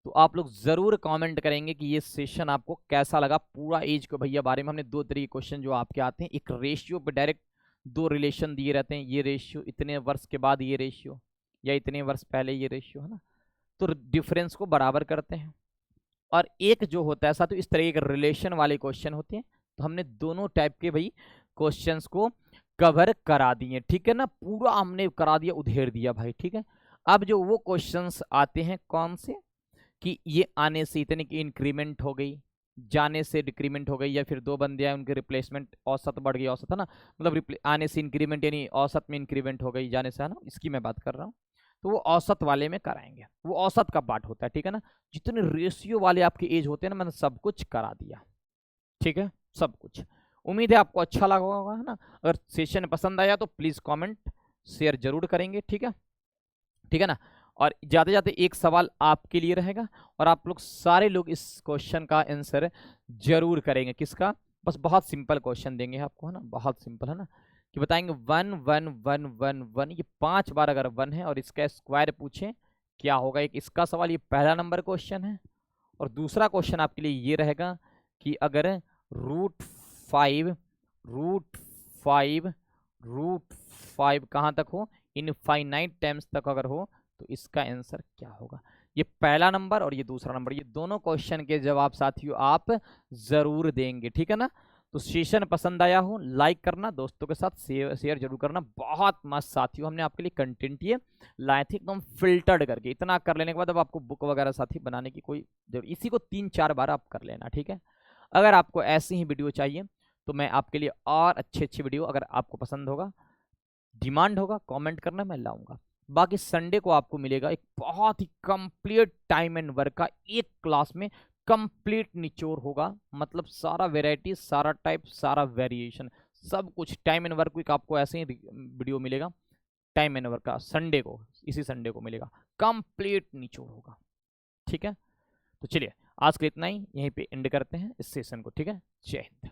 तो आप लोग जरूर कमेंट करेंगे कि ये सेशन आपको कैसा लगा। पूरा एज को भैया बारे में हमने दो तरीके क्वेश्चन जो आपके आते हैं, एक रेशियो पे डायरेक्ट दो रिलेशन दिए रहते हैं, ये रेशियो इतने वर्ष के बाद ये रेशियो, या इतने वर्ष पहले ये रेशियो, है ना, तो डिफरेंस को बराबर करते हैं। और एक जो होता है ऐसा, तो इस तरह के रिलेशन वाले क्वेश्चन होते हैं। तो हमने दोनों टाइप के भाई क्वेश्चंस को कवर करा दिए। ठीक है ना, पूरा हमने करा दिया, उधेड़ दिया भाई। ठीक है, अब जो वो क्वेश्चंस आते हैं कौन से, कि ये आने से इतने की इंक्रीमेंट हो गई, जाने से डिक्रीमेंट हो गई, या फिर दो बंदे आए उनके रिप्लेसमेंट औसत बढ़ गई, औसत है ना, मतलब आने से इंक्रीमेंट यानी औसत में इंक्रीमेंट हो गई, जाने से, है ना, इसकी मैं बात कर रहा हूँ। तो वो औसत वाले में कराएंगे, वो औसत का पार्ट होता है। ठीक है ना, जितने रेशियो वाले आपके एज होते हैं ना, मैंने सब कुछ करा दिया। ठीक है, सब कुछ। उम्मीद है आपको अच्छा लगा होगा, है ना। अगर सेशन पसंद आया तो प्लीज कमेंट शेयर जरूर करेंगे। ठीक है, ठीक है ना। और जाते जाते एक सवाल आपके लिए रहेगा, और आप लोग सारे लोग इस क्वेश्चन का आंसर जरूर करेंगे। किसका, बस बहुत सिंपल क्वेश्चन देंगे आपको, है ना, बहुत सिंपल, है ना, कि बताएंगे 1 1 1 1 1, ये 5 बार अगर 1 है और इसका स्क्वायर पूछें क्या होगा। एक इसका सवाल, ये पहला नंबर क्वेश्चन है। और दूसरा क्वेश्चन आपके लिए ये रहेगा कि अगर √5 √5 √5 कहाँ तक हो, इनफाइनाइट टाइम्स तक अगर हो, तो इसका आंसर क्या होगा। ये पहला नंबर और ये दूसरा नंबर, ये दोनों क्वेश्चन के जवाब साथियों आप जरूर देंगे। ठीक है ना, तो सेशन पसंद आया हो लाइक करना, दोस्तों के साथ शेयर जरूर करना। बहुत मस्त साथियों हमने आपके लिए कंटेंट ये लाए थे, एकदम फिल्टर्ड करके। इतना कर लेने के बाद अब आपको बुक वगैरह साथी बनाने की कोई जरूरत, इसी को 3-4 बार आप कर लेना। ठीक है, अगर आपको ऐसी ही वीडियो चाहिए तो मैं आपके लिए और अच्छी वीडियो, अगर आपको पसंद होगा, डिमांड होगा, कमेंट करना, मैं लाऊंगा। बाकी संडे को आपको मिलेगा एक बहुत ही कंप्लीट टाइम एंड वर्क का, एक क्लास में कंप्लीट निचोड़ होगा, मतलब सारा वेराइटी, सारा टाइप, सारा वेरिएशन, सब कुछ टाइम एंड वर्क वीक आपको ऐसे ही वीडियो मिलेगा। टाइम एंड वर्क का संडे को, इसी संडे को मिलेगा, कंप्लीट निचोड़ होगा। ठीक है, तो चलिए आज के इतना ही, यहीं पे एंड करते हैं इस सेशन को। ठीक है, जय हिंद।